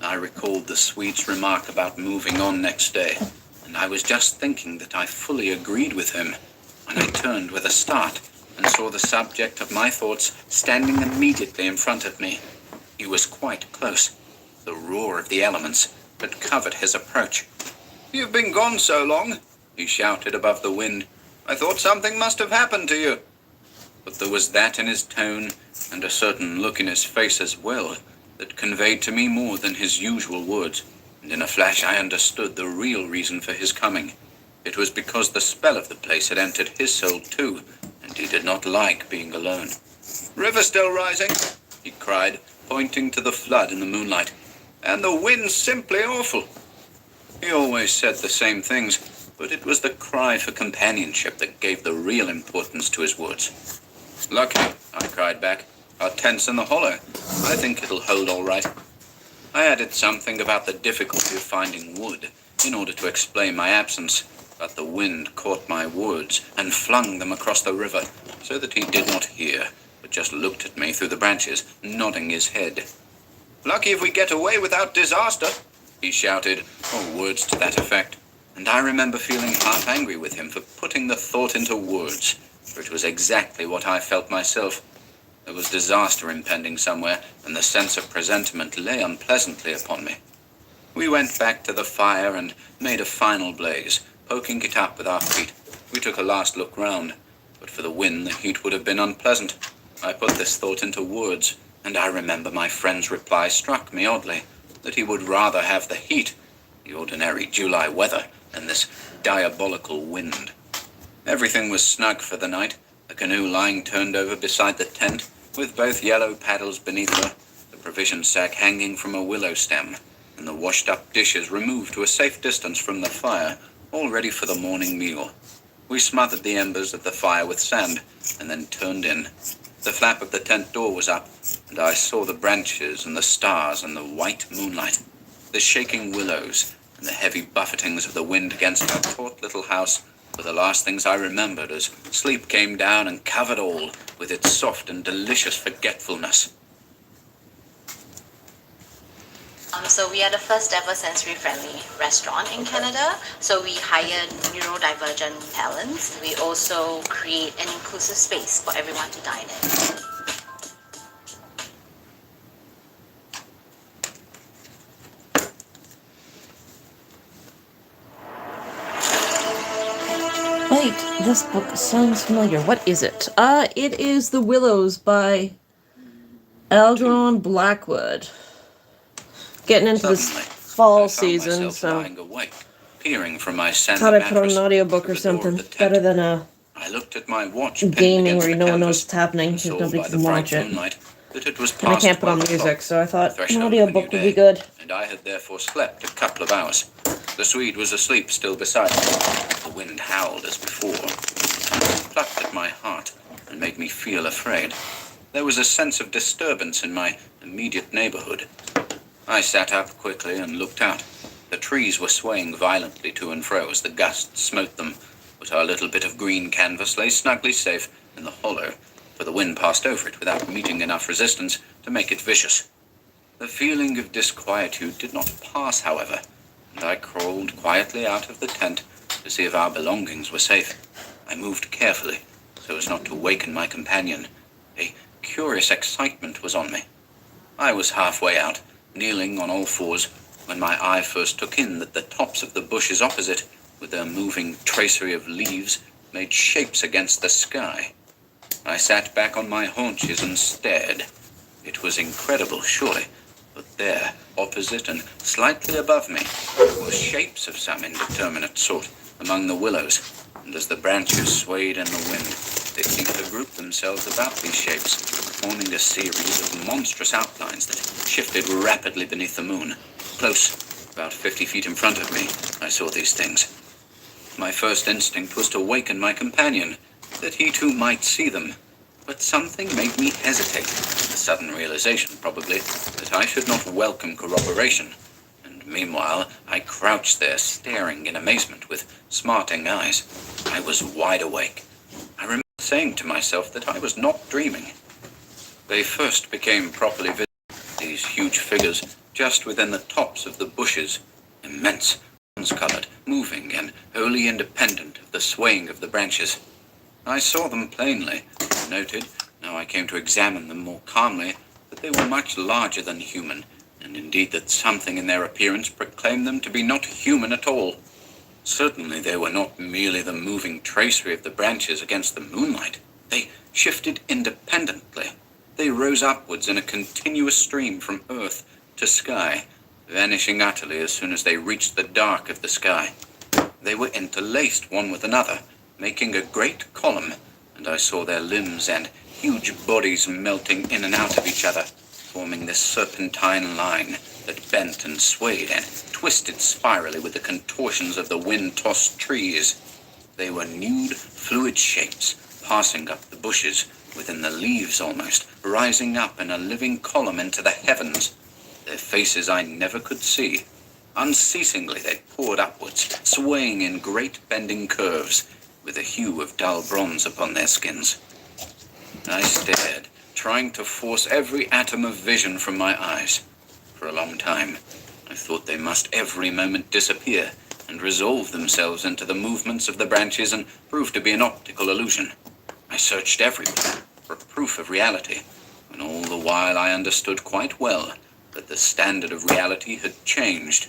I recalled the Swede's remark about moving on next day, and I was just thinking that I fully agreed with him when I turned with a start and saw the subject of my thoughts standing immediately in front of me. He was quite close. The roar of the elements had covered his approach. "You've been gone so long," he shouted above the wind. "I thought something must have happened to you." But there was that in his tone, and a certain look in his face as well, that conveyed to me more than his usual words, and in a flash I understood the real reason for his coming. It was because the spell of the place had entered his soul too, and he did not like being alone. "River still rising," he cried, pointing to the flood in the moonlight, "and the wind's simply awful." He always said the same things, but it was the cry for companionship that gave the real importance to his words. "Lucky," I cried back. "Our tent's in the hollow. I think it'll hold all right." I added something about the difficulty of finding wood in order to explain my absence, but the wind caught my words and flung them across the river, so that he did not hear, but just looked at me through the branches, nodding his head. "Lucky if we get away without disaster," he shouted, or words to that effect, and I remember feeling half angry with him for putting the thought into words, for it was exactly what I felt myself. There was disaster impending somewhere, and the sense of presentiment lay unpleasantly upon me. We went back to the fire and made a final blaze, poking it up with our feet. We took a last look round, but for the wind the heat would have been unpleasant. I put this thought into words, and I remember my friend's reply struck me oddly, that he would rather have the heat, the ordinary July weather, than this diabolical wind. Everything was snug for the night, the canoe lying turned over beside the tent, with both yellow paddles beneath her, the provision sack hanging from a willow stem, and the washed-up dishes removed to a safe distance from the fire, all ready for the morning meal. We smothered the embers of the fire with sand, and then turned in. The flap of the tent door was up, and I saw the branches and the stars and the white moonlight. The shaking willows and the heavy buffetings of the wind against our taut little house were the last things I remembered as sleep came down and covered all with its soft and delicious forgetfulness. So we are the first ever sensory-friendly restaurant in Canada. So we hire neurodivergent talents. We also create an inclusive space for everyone to dine in. Wait, this book sounds familiar. What is it? It is The Willows by Algernon Blackwood. Getting into this Suddenly, fall I found season, myself so lying awake, peering from my sandy thought I'd put on mattress an audiobook to or the door of something. the tent. Better than I looked at my watch pinned gaming against where the no one knows canvas what's happening and because saw nobody by the can bright watch it. moonlight that it was And I past can't put on 12 music, o'clock, so I the thought an threshold of a audiobook new would be day, good. and I had therefore slept a couple of hours. The Swede was asleep still beside me. The wind howled as before. It plucked at my heart and made me feel afraid. There was a sense of disturbance in my immediate neighborhood. I sat up quickly and looked out. The trees were swaying violently to and fro as the gusts smote them, but our little bit of green canvas lay snugly safe in the hollow, for the wind passed over it without meeting enough resistance to make it vicious. The feeling of disquietude did not pass, however, and I crawled quietly out of the tent to see if our belongings were safe. I moved carefully, so as not to waken my companion. A curious excitement was on me. I was halfway out, kneeling on all fours, when my eye first took in that the tops of the bushes opposite, with their moving tracery of leaves, made shapes against the sky. I sat back on my haunches and stared. It was incredible, surely, but there, opposite and slightly above me, were shapes of some indeterminate sort among the willows, and as the branches swayed in the wind, they seemed to group themselves about these shapes, forming a series of monstrous outlines that shifted rapidly beneath the moon. Close, about 50 feet in front of me, I saw these things. My first instinct was to waken my companion, that he too might see them. But something made me hesitate, a sudden realization, probably, that I should not welcome corroboration. And meanwhile, I crouched there, staring in amazement with smarting eyes. I was wide awake. I remember saying to myself that I was not dreaming. They first became properly visible, these huge figures, just within the tops of the bushes, immense, bronze-colored, moving, and wholly independent of the swaying of the branches. I saw them plainly, and noted, now I came to examine them more calmly, that they were much larger than human, and indeed that something in their appearance proclaimed them to be not human at all. Certainly they were not merely the moving tracery of the branches against the moonlight. They shifted independently. They rose upwards in a continuous stream from earth to sky, vanishing utterly as soon as they reached the dark of the sky. They were interlaced one with another, making a great column, and I saw their limbs and huge bodies melting in and out of each other, forming this serpentine line that bent and swayed and twisted spirally with the contortions of the wind-tossed trees. They were nude, fluid shapes, passing up the bushes, within the leaves almost, rising up in a living column into the heavens. Their faces I never could see. Unceasingly they poured upwards, swaying in great bending curves, with a hue of dull bronze upon their skins. I stared, trying to force every atom of vision from my eyes. For a long time, I thought they must every moment disappear and resolve themselves into the movements of the branches and prove to be an optical illusion. I searched everywhere for proof of reality, and all the while I understood quite well that the standard of reality had changed.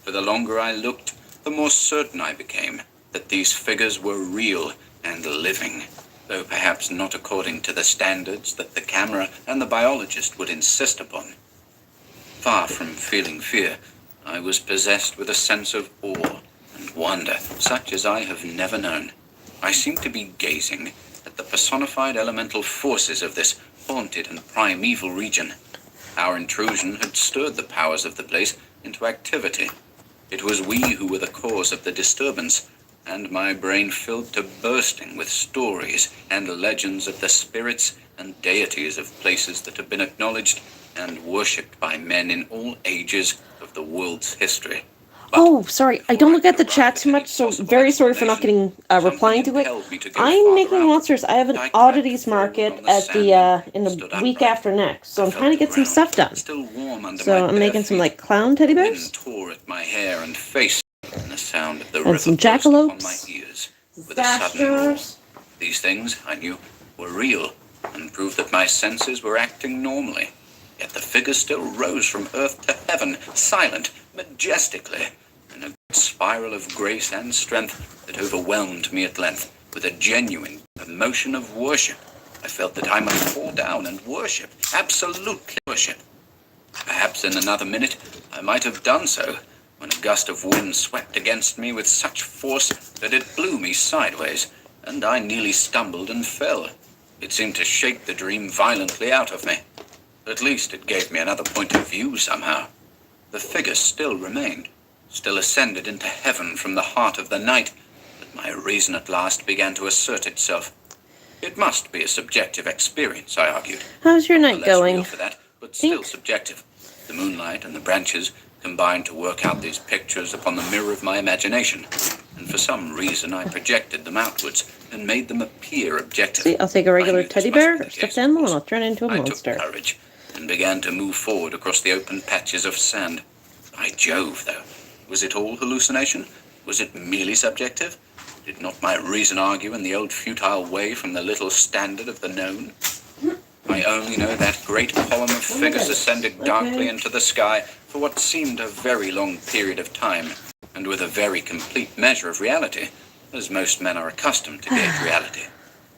For the longer I looked, the more certain I became that these figures were real and living, though perhaps not according to the standards that the camera and the biologist would insist upon. Far from feeling fear, I was possessed with a sense of awe and wonder, such as I have never known. I seemed to be gazing at the personified elemental forces of this haunted and primeval region. Our intrusion had stirred the powers of the place into activity. It was we who were the cause of the disturbance, and my brain filled to bursting with stories and legends of the spirits and deities of places that have been acknowledged and worshipped by men in all ages of the world's history. Oh, sorry, I don't look at the chat too much, so very sorry for not getting replying to it. I'm making monsters. I have an oddities market at the in the week after next, so I'm trying to get some stuff done. So I'm making some like clown teddy bears. Tore at my hair and face, and the sound of the And river some burst upon my jackalopes. ears with a sudden roar. Dashers. These things, I knew, were real, and proved that my senses were acting normally. Yet the figures still rose from earth to heaven, silent, majestically, and a spiral of grace and strength that overwhelmed me at length with a genuine emotion of worship. I felt that I must fall down and worship, absolutely worship. Perhaps in another minute I might have done so, when a gust of wind swept against me with such force that it blew me sideways, and I nearly stumbled and fell. It seemed to shake the dream violently out of me. At least it gave me another point of view somehow. The figure still remained, still ascended into heaven from the heart of the night, but my reason at last began to assert itself. It must be a subjective experience, I argued. How's your night Less going? real for that, but still subjective. The moonlight and the branches combined to work out these pictures upon the mirror of my imagination, and for some reason I projected them outwards and made them appear objective. See, I'll take a regular I knew this teddy must bear, be the stuffed case, animal, of and I'll course. turn it into a I monster. took courage and began to move forward across the open patches of sand. By Jove, though, was it all hallucination? Was it merely subjective? Did not my reason argue in the old futile way from the little standard of the known? I only know that great column of figures ascended darkly into the sky for what seemed a very long period of time, and with a very complete measure of reality, as most men are accustomed to gauge reality.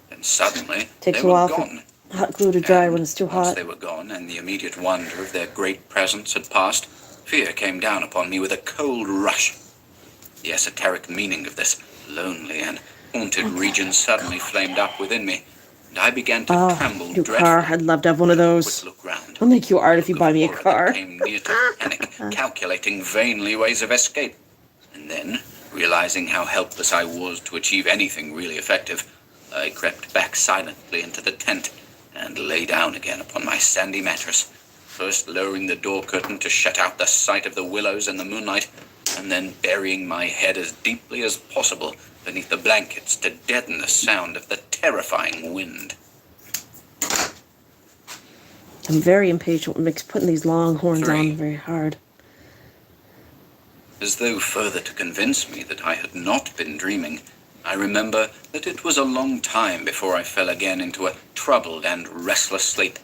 Then suddenly, Takes they a were while for gone. hot glue to dry And when it's too once hot. they were gone, and the immediate wonder of their great presence had passed, fear came down upon me with a cold rush. The esoteric meaning of this lonely and haunted region suddenly flamed up within me, and I began to tremble New dreadfully. car. I'd love to have one of A those. quick look round. I'll make you art if you Look buy of me a horror car. that came near to panic, calculating vainly ways of escape. And then, realizing how helpless I was to achieve anything really effective, I crept back silently into the tent and lay down again upon my sandy mattress, first lowering the door curtain to shut out the sight of the willows and the moonlight, and then burying my head as deeply as possible beneath the blankets to deaden the sound of the terrifying wind. I'm very impatient with Mick's putting these long horns 3. on very hard. As though further to convince me that I had not been dreaming, I remember that it was a long time before I fell again into a troubled and restless sleep,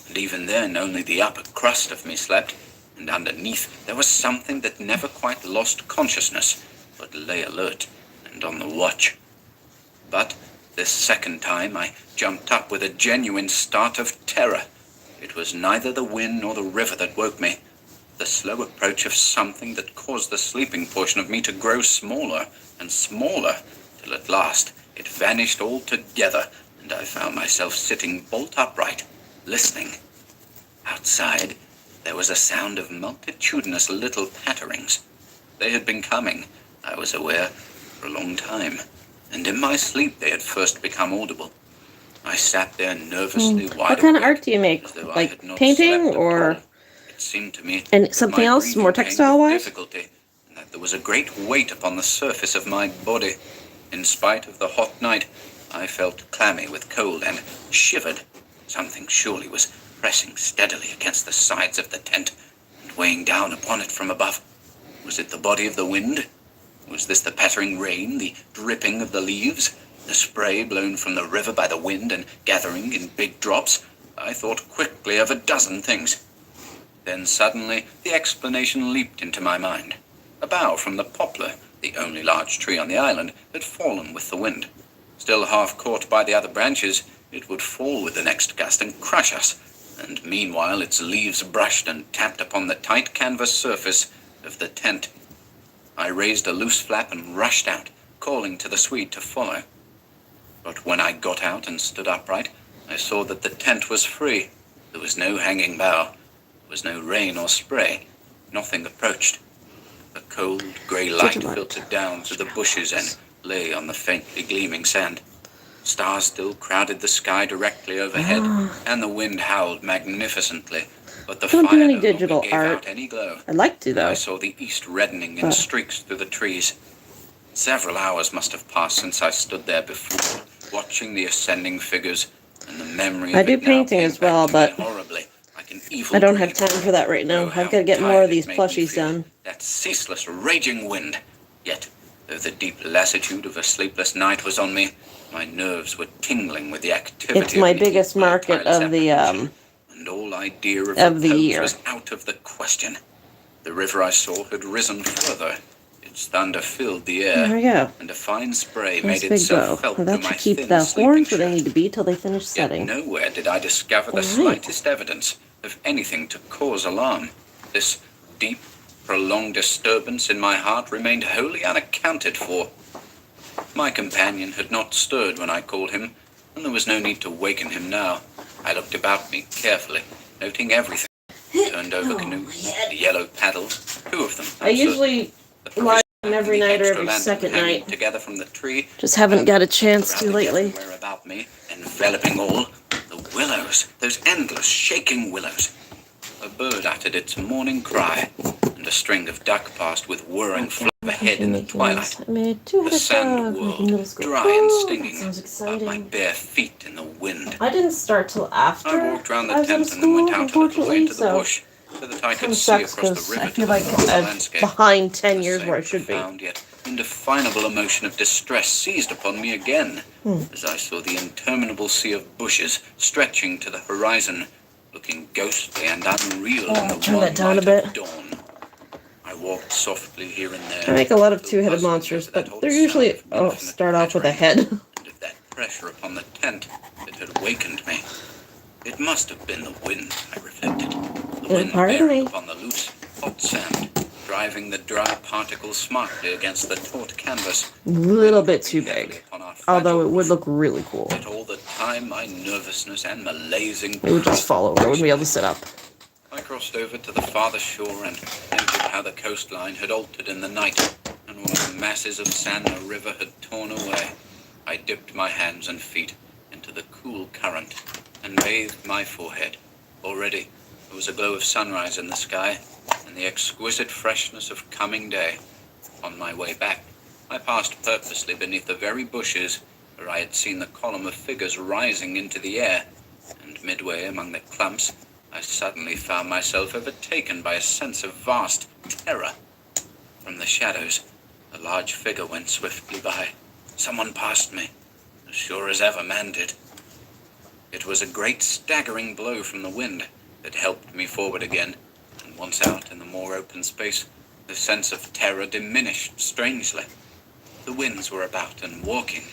and even then only the upper crust of me slept, and underneath there was something that never quite lost consciousness, but lay alert and on the watch. But this second time I jumped up with a genuine start of terror. It was neither the wind nor the river that woke me. The slow approach of something that caused the sleeping portion of me to grow smaller and smaller, till at last it vanished altogether, and I found myself sitting bolt upright, listening. Outside, there was a sound of multitudinous little patterings. They had been coming, I was aware, for a long time, and in my sleep they had first become audible. I sat there nervously wide What kind of awake, art do you make? as though I Like had not painting slept at or... all. It seemed to me And that something my else, breathing more came with textile-wise? difficulty, and that there was a great weight upon the surface of my body. In spite of the hot night, I felt clammy with cold and shivered. Something surely was pressing steadily against the sides of the tent and weighing down upon it from above. Was it the body of the wind? Was this the pattering rain, the dripping of the leaves, the spray blown from the river by the wind and gathering in big drops? I thought quickly of a dozen things. Then suddenly the explanation leaped into my mind. A bough from the poplar, the only large tree on the island, had fallen with the wind. Still half caught by the other branches, it would fall with the next gust and crush us, and meanwhile its leaves brushed and tapped upon the tight canvas surface of the tent. I raised a loose flap and rushed out, calling to the Swede to follow. But when I got out and stood upright, I saw that the tent was free. There was no hanging bough. There was no rain or spray. Nothing approached. A cold, grey light filtered down through the bushes and lay on the faintly gleaming sand. Stars still crowded the sky directly overhead, and the wind howled magnificently, but the Don't fire do any no longer digital gave art. out any glow. I'd like to, though. I saw the east reddening in streaks through the trees. Several hours must have passed since I stood there before, watching the ascending figures, and the memory of I do it now painting came as well, back to but me horribly, like an evil I don't have dream. time for that right now. Oh, I've how got to get more tired of it these made me plushies feel. done. That ceaseless, raging wind. Yet, though the deep lassitude of a sleepless night was on me, my nerves were tingling with the activity It's my of the biggest heat, market tireless of the, apprehension, and all idea of the repose year. was out of the question. The river I saw had risen further. It Its thunder filled the There air, we go. and a fine spray Nice made big itself bow. felt Well, through that my should keep thin the sleeping horns where they shirt. need to be till they finish Yet setting. nowhere did I discover the Alright. slightest evidence of anything to cause alarm. This deep, prolonged disturbance in my heart remained wholly unaccounted for. My companion had not stirred when I called him, and there was no need to waken him now. I looked about me carefully, noting everything. Turned over canoes, the yellow paddles, 2 of them. I usually The lie provision down every and the night or extra every lantern second hanging night. together from the tree. Just haven't got a chance to Crowded lately. everywhere about me, enveloping all. The willows, those endless, shaking willows. A bird uttered its morning cry, and a string of duck passed with whirring flop ahead in the twilight. I made The 2-headed sand dog in middle whirled, school. dry and Oh, stinging, that sounds about my exciting. bare feet in the wind. I didn't start till after I walked round the I was out of tent and then went school, out a little way unfortunately, into the so bush, so that I kind could of see sucks across because the river I feel to like the northern I'm landscape. behind 10 The years same where I should be. profound yet indefinable emotion of distress seized upon me again, as I saw the interminable sea of bushes stretching to the horizon, looking ghostly and unreal in the turn wan that down a light bit. of dawn. I walked softly here and there. I make a lot of still 2-headed puzzling monsters, over that but old they're sound usually of infinite start off with a pattering, head. and of that pressure upon the tent that had wakened me. It must have been the wind, I reflected. The wind pardon bearing me. upon the loose, hot sand, driving the dry particles smartly against the taut canvas. Little bit too Heavily big. upon our fragile Although it would roof. look really cool. Yet all the time, my nervousness and malazing It would just fall over. I wouldn't be able to sit up. I crossed over to the farther shore and noted how the coastline had altered in the night, and all the masses of sand the river had torn away. I dipped my hands and feet into the cool current and bathed my forehead. Already there was a glow of sunrise in the sky and the exquisite freshness of coming day. On my way back, I passed purposely beneath the very bushes where I had seen the column of figures rising into the air, and midway among the clumps, I suddenly found myself overtaken by a sense of vast terror. From the shadows, a large figure went swiftly by. Someone passed me, as sure as ever man did. It was a great staggering blow from the wind that helped me forward again, and once out in the more open space, the sense of terror diminished strangely. The winds were about and walking,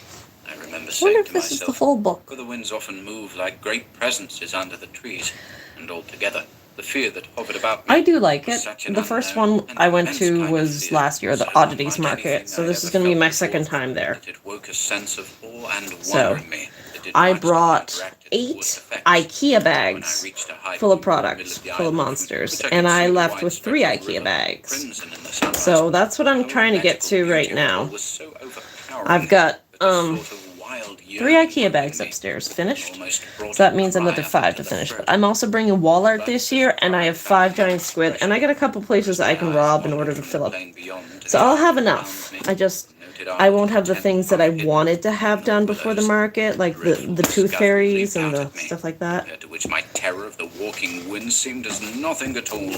I remember I wonder saying if to this is the myself, full book. for the winds often move like great presences under the trees, and altogether the fear that hovered about me I do like was it. such an The first unknown one and I went immense to kind of was fear, last year, the so Oddities unlike Market, anything so I'd this ever is going to be felt my before, second time there. that it woke a sense of awe and So, wonder in me that did I much to brought counteract its 8 worst effects. IKEA When I bags reached a high full of point in the middle products, of the full of island, monsters, which I and could I see the left wide with stretch 3 of IKEA river, bags. crimson in the sunrise. So that's what I'm The trying to get magical to right beauty of it all now. was so overpowering I've got that a sort of wild 3 yearning IKEA grew in bags me, upstairs and finished. almost brought So that a means cry another up 5 into to the finish. throat. But I'm also bringing wall art But this this year, and I cry have found 5 no giant squid, and I expression. got a couple places I can My eyes rob in wandered order to from fill the up. plain beyond to So the I'll island have around enough. me, I noted won't have the tent things that I half hidden wanted to have among done the before the willows. market, like the Dreadful tooth discovery fairies leaped and out the at me, stuff like that. compared to which my terror of the walking wind seemed as nothing at all.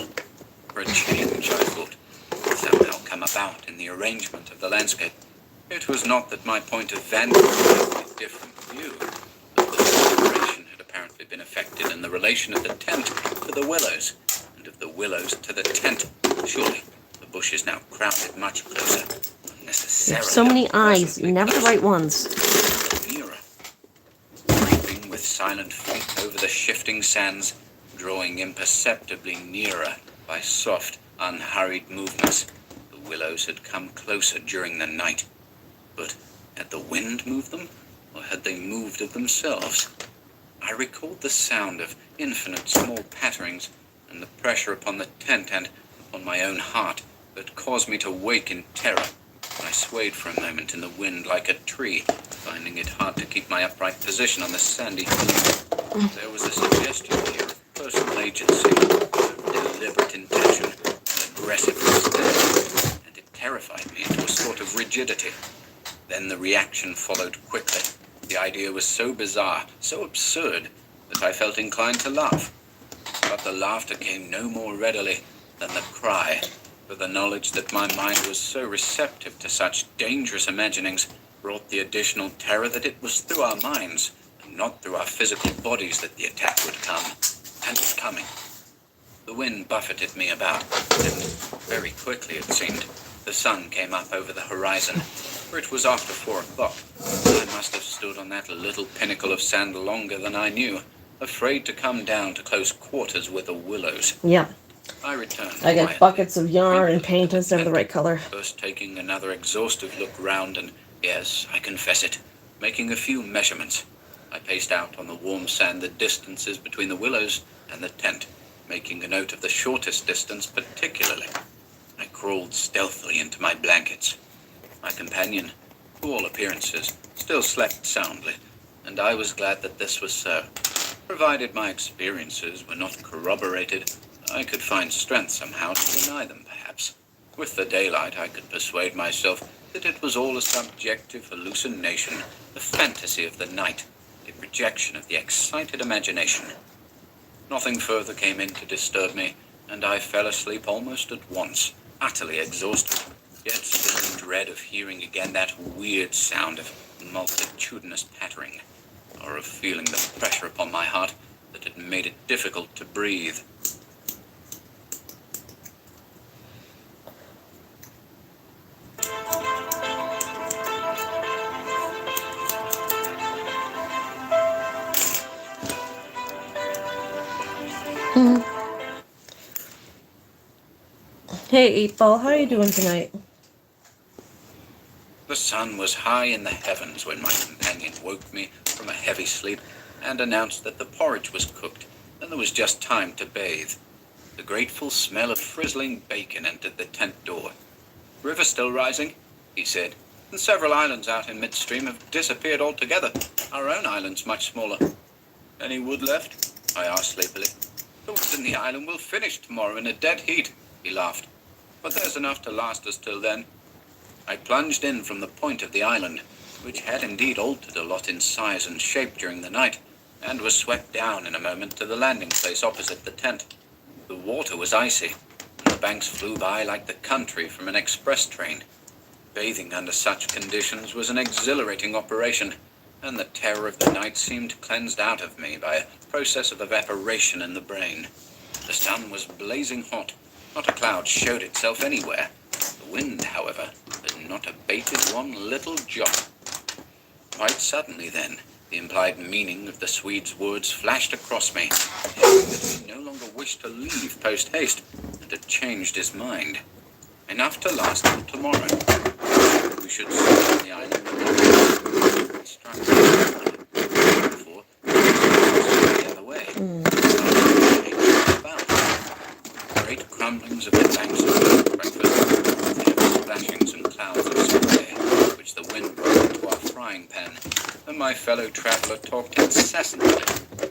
For a change, I thought, would somehow come about in the arrangement of the landscape. It was not that my point of vantage was a different view, but that the separation had apparently been effected in the relation of the tent to the willows, and of the willows to the tent. Surely, the bush is now crowded much closer, You unnecessarily. have so many eyes, unpleasantly never the close. right ones. Nearer, creeping with silent feet over the shifting sands, drawing imperceptibly nearer by soft, unhurried movements. The willows had come closer during the night. But had the wind moved them, or had they moved of themselves? I recalled the sound of infinite small patterings, and the pressure upon the tent and upon my own heart that caused me to wake in terror. I swayed for a moment in the wind like a tree, finding it hard to keep my upright position on the sandy hill. There was a suggestion here of personal agency, deliberate intention, and aggressive resistance, and it terrified me into a sort of rigidity. Then the reaction followed quickly. The idea was so bizarre, so absurd, that I felt inclined to laugh. But the laughter came no more readily than the cry, for the knowledge that my mind was so receptive to such dangerous imaginings brought the additional terror that it was through our minds, and not through our physical bodies, that the attack would come. And was coming. The wind buffeted me about, and very quickly, it seemed, The sun came up over the horizon, for it was after 4 o'clock. I must have stood on that little pinnacle of sand longer than I knew, afraid to come down to close quarters with the Willows. Yeah. I returned I got quietly, buckets of yarn and paint instead of the right color. first taking another exhaustive look round and, yes, I confess it, making a few measurements. I paced out on the warm sand the distances between the Willows and the tent, making a note of the shortest distance particularly. I crawled stealthily into my blankets. My companion, to all appearances, still slept soundly, and I was glad that this was so. Provided my experiences were not corroborated, I could find strength somehow to deny them, perhaps. With the daylight, I could persuade myself that it was all a subjective hallucination, the fantasy of the night, a projection of the excited imagination. Nothing further came in to disturb me, and I fell asleep almost at once, utterly exhausted, yet still in dread of hearing again that weird sound of multitudinous pattering, or of feeling the pressure upon my heart that had made it difficult to breathe. Hey, 8-Ball, how are you doing tonight? The sun was high in the heavens when my companion woke me from a heavy sleep and announced that the porridge was cooked and there was just time to bathe. The grateful smell of frizzling bacon entered the tent door. "River still rising?" he said, "and several islands out in midstream have disappeared altogether. Our own island's much smaller." "Any wood left?" I asked sleepily. "The wood in the island will finish tomorrow in a dead heat," he laughed. "But there's enough to last us till then." I plunged in from the point of the island, which had indeed altered a lot in size and shape during the night, and was swept down in a moment to the landing place opposite the tent. The water was icy, and the banks flew by like the country from an express train. Bathing under such conditions was an exhilarating operation, and the terror of the night seemed cleansed out of me by a process of evaporation in the brain. The sun was blazing hot. Not a cloud showed itself anywhere. The wind, however, had not abated one little jot. Quite suddenly, then, the implied meaning of the Swede's words flashed across me, showing that he no longer wished to leave post-haste, and had changed his mind. Enough to last till tomorrow. We should sit on the island and he struck me. Therefore, the other way. Great crumblings of the banks of breakfast, heavy splashings and clouds of spray, which the wind brought into our frying pan, and my fellow traveller talked incessantly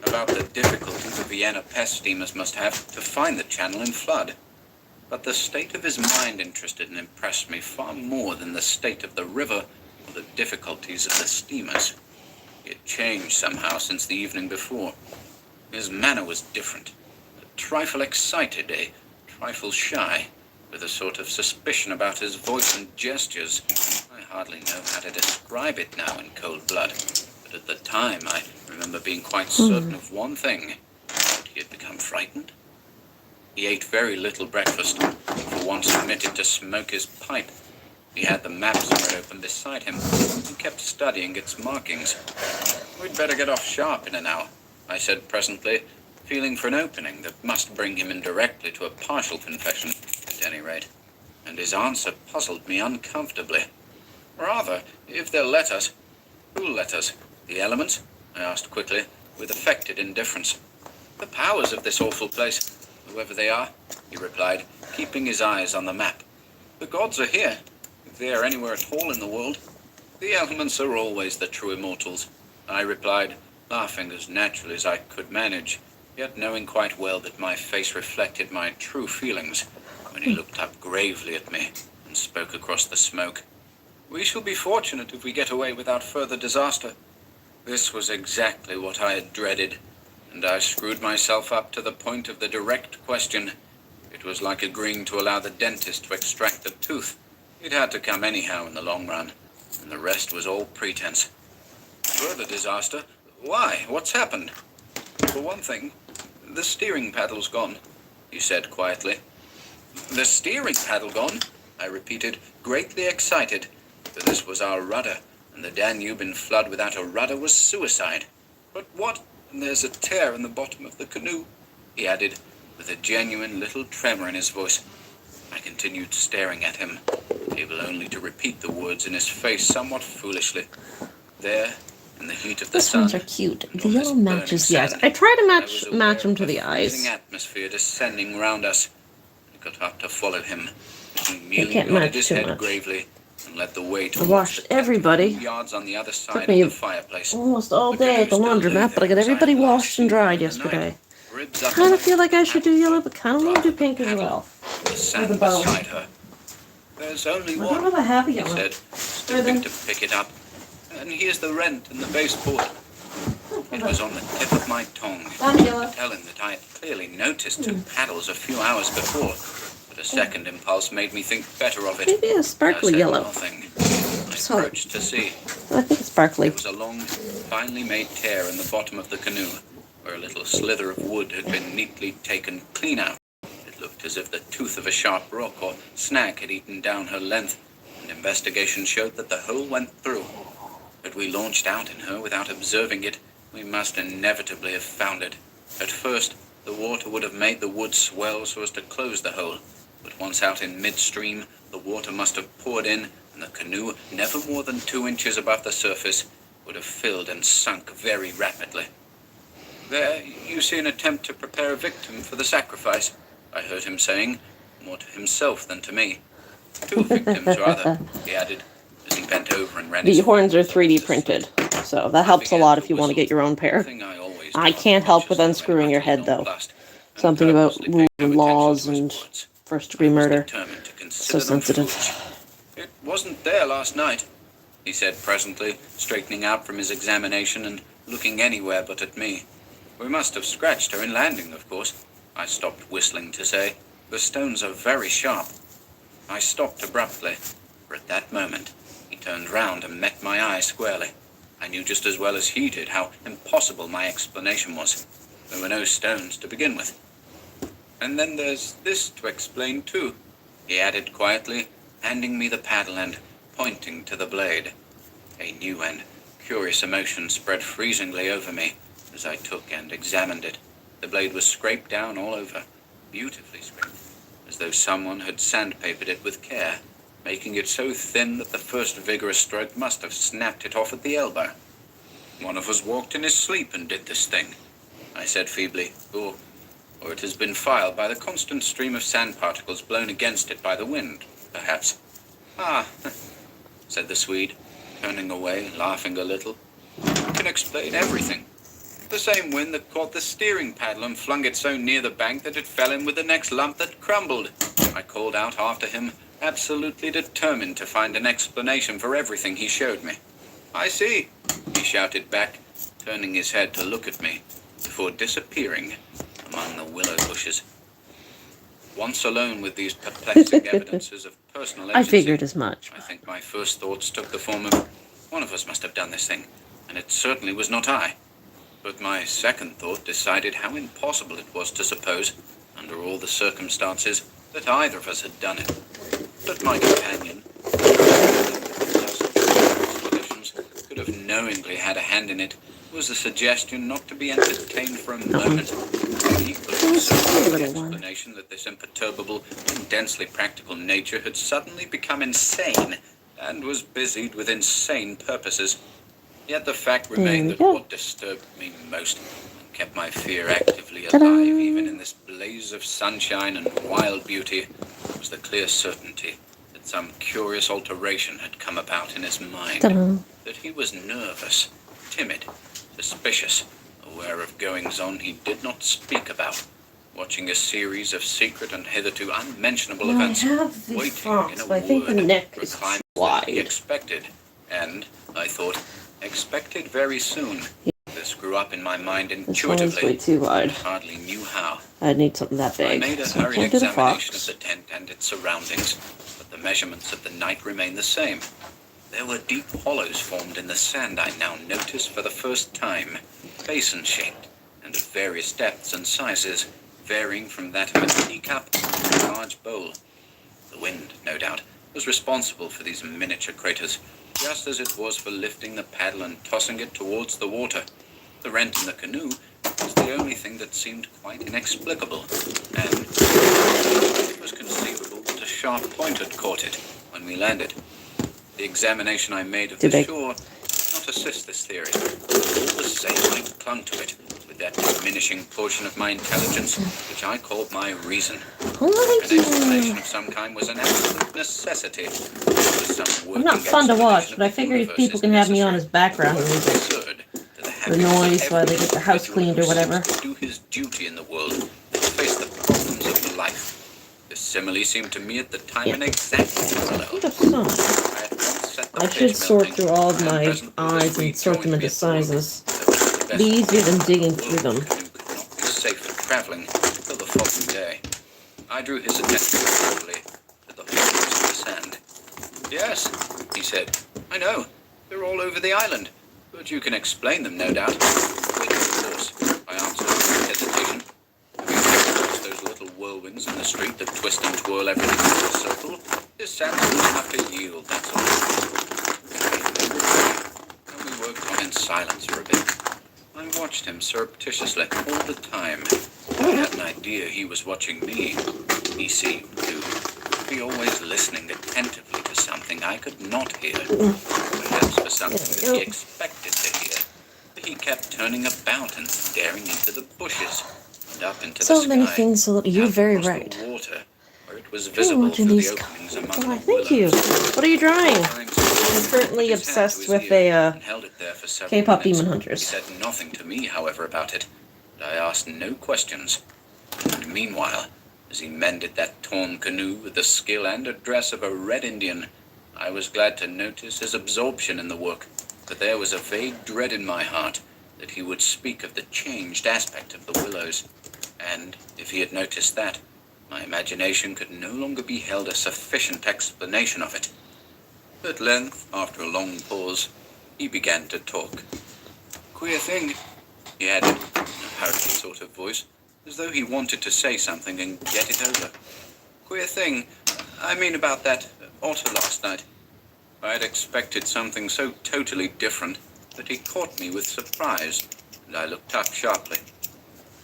about the difficulties the Vienna pest steamers must have to find the channel in flood. But the state of his mind interested and impressed me far more than the state of the river or the difficulties of the steamers. He had changed somehow since the evening before. His manner was different, a trifle excited, a trifle shy, with a sort of suspicion about his voice and gestures. I hardly know how to describe it now in cold blood, but at the time I remember being quite certain of one thing, that he had become frightened. He ate very little breakfast, and for once omitted to smoke his pipe. He had the map spread open beside him, and kept studying its markings. "We'd better get off sharp in an hour," I said presently, feeling for an opening that must bring him indirectly to a partial confession, at any rate. And his answer puzzled me uncomfortably. "Rather, if they'll let us." "Who'll let us? The elements?" I asked quickly, with affected indifference. "The powers of this awful place, whoever they are," he replied, keeping his eyes on the map. "The gods are here, if they are anywhere at all in the world." "The elements are always the true immortals," I replied, laughing as naturally as I could manage, yet knowing quite well that my face reflected my true feelings, when he looked up gravely at me and spoke across the smoke. "We shall be fortunate if we get away without further disaster." This was exactly what I had dreaded, and I screwed myself up to the point of the direct question. It was like agreeing to allow the dentist to extract the tooth. It had to come anyhow in the long run, and the rest was all pretense. "Further disaster? Why? What's happened?" "For one thing, the steering paddle's gone," he said quietly. "The steering paddle gone?" I repeated, greatly excited, for this was our rudder, and the Danube in flood without a rudder was suicide. But what? And there's a tear in the bottom of the canoe, he added, with a genuine little tremor in his voice. I continued staring at him, able only to repeat the words in his face somewhat foolishly. There, in the heat of the sun. These ones are cute. The yellow matches the eyes. I try to match them to the eyes. Atmosphere descending round us. I got up to follow him. They can't match his too head much. gravely and led the way I washed everybody. Yards on the other side Took me of the fireplace. almost all day at the laundromat, but I got everybody washed and dried yesterday. Kind of feel like I should do yellow, but kind of want to do pink as well. The sand beside her. There's only I one, don't know if I have he yellow. said, stooping to pick it up. And here's the rent in the baseboard. It was on the tip of my tongue to tell him that I had clearly noticed 2 paddles a few hours before, but a second impulse made me think better of it. Maybe a sparkly yellow. Nothing. I approached to see. I think it's sparkly. There was a long, finely made tear in the bottom of the canoe, where a little slither of wood had been neatly taken clean out. It looked as if the tooth of a sharp rock or snag had eaten down her length, and investigation showed that the hole went through. Had we launched out in her without observing it, we must inevitably have found it. At first, the water would have made the wood swell so as to close the hole, but once out in midstream, the water must have poured in, and the canoe, never more than 2 inches above the surface, would have filled and sunk very rapidly. There, you see an attempt to prepare a victim for the sacrifice, I heard him saying, more to himself than to me. 2 victims, rather, he added, as he bent over and ran The his horns are 3D printed, so that helps a lot if you want to get your own pair. I can't help with unscrewing your head, though. Something about rules and laws and first-degree murder. So sensitive. It wasn't there last night, he said presently, straightening out from his examination and looking anywhere but at me. We must have scratched her in landing, of course, I stopped whistling to say. The stones are very sharp. I stopped abruptly, for at that moment he turned round and met my eye squarely. I knew just as well as he did how impossible my explanation was. There were no stones to begin with. And then there's this to explain too, he added quietly, handing me the paddle and pointing to the blade. A new and curious emotion spread freezingly over me as I took and examined it. The blade was scraped down all over, beautifully scraped, as though someone had sandpapered it with care, making it so thin that the first vigorous stroke must have snapped it off at the elbow. One of us walked in his sleep and did this thing, I said feebly, or it has been filed by the constant stream of sand particles blown against it by the wind, perhaps. Ah, said the Swede, turning away, laughing a little. You can explain everything. The same wind that caught the steering paddle and flung it so near the bank that it fell in with the next lump that crumbled. I called out after him, absolutely determined to find an explanation for everything he showed me. I see, he shouted back, turning his head to look at me, before disappearing among the willow bushes. Once alone with these perplexing evidences of personal agency, I figured as much. I think my first thoughts took the form of, one of us must have done this thing, and it certainly was not I. But my second thought decided how impossible it was to suppose, under all the circumstances, that either of us had done it. But my companion, could have knowingly had a hand in it, was a suggestion not to be entertained for a moment. Equally so, the explanation that this imperturbable and densely practical nature had suddenly become insane and was busied with insane purposes. Yet the fact remained that what disturbed me most and kept my fear actively alive even in this blaze of sunshine and wild beauty was the clear certainty that some curious alteration had come about in his mind, that he was nervous, timid, suspicious, aware of goings-on he did not speak about, watching a series of secret and hitherto unmentionable events, waiting in a word for climax that he expected, and, I thought, expected very soon. This grew up in my mind intuitively. This one is way too wide. Hardly knew how. I'd need something that big. I made a hurried examination of the tent and its surroundings, but the measurements of the night remained the same. There were deep hollows formed in the sand I now noticed for the first time, basin-shaped, and of various depths and sizes, varying from that of a teacup to a large bowl. The wind, no doubt, was responsible for these miniature craters, just as it was for lifting the paddle and tossing it towards the water. The rent in the canoe was the only thing that seemed quite inexplicable, and it was conceivable that a sharp point had caught it when we landed. The examination I made of the shore did not assist this theory. All the same, I clung to it, with that diminishing portion of my intelligence, which I called my reason. An explanation of some kind was an absolute necessity. I'm not fun to watch, but I figure people can have me on as background music. The noise while they get the house cleaned or whatever. Do his duty in the world and face the problems of life. The simile seemed to me at the time an exact parallel. I should sort through all of my eyes and sort them into sizes. Be easier than digging through them. Could not be safe for traveling until the following day. I drew his attention slowly to the holes in the sand. Yes, he said. I know. They're all over the island. But you can explain them, no doubt. Which, of course, I answered without hesitation. Having come across those little whirlwinds in the street that twist and twirl everything into a circle, this sandstone will have to yield, that's all. And we worked on in silence for a bit. I watched him surreptitiously all the time. I had an idea he was watching me. He seemed to be always listening attentively to something I could not hear. Perhaps for something that he expected to hear. But he kept turning about and staring into the bushes and up into the sky. So many things, you're very right. The water, where it was visible through the openings among the thank you. What are you drawing? I'm currently obsessed with a K-pop Demon Hunters. He said nothing to me, however, about it. But I asked no questions. And meanwhile, as he mended that torn canoe with the skill and address of a Red Indian, I was glad to notice his absorption in the work, but there was a vague dread in my heart that he would speak of the changed aspect of the Willows, and if he had noticed that, my imagination could no longer be held a sufficient explanation of it. At length, after a long pause, he began to talk. Queer thing, he added, in a hurried sort of voice, as though he wanted to say something and get it over. Queer thing, I mean about that otter last night. I had expected something so totally different that he caught me with surprise, and I looked up sharply.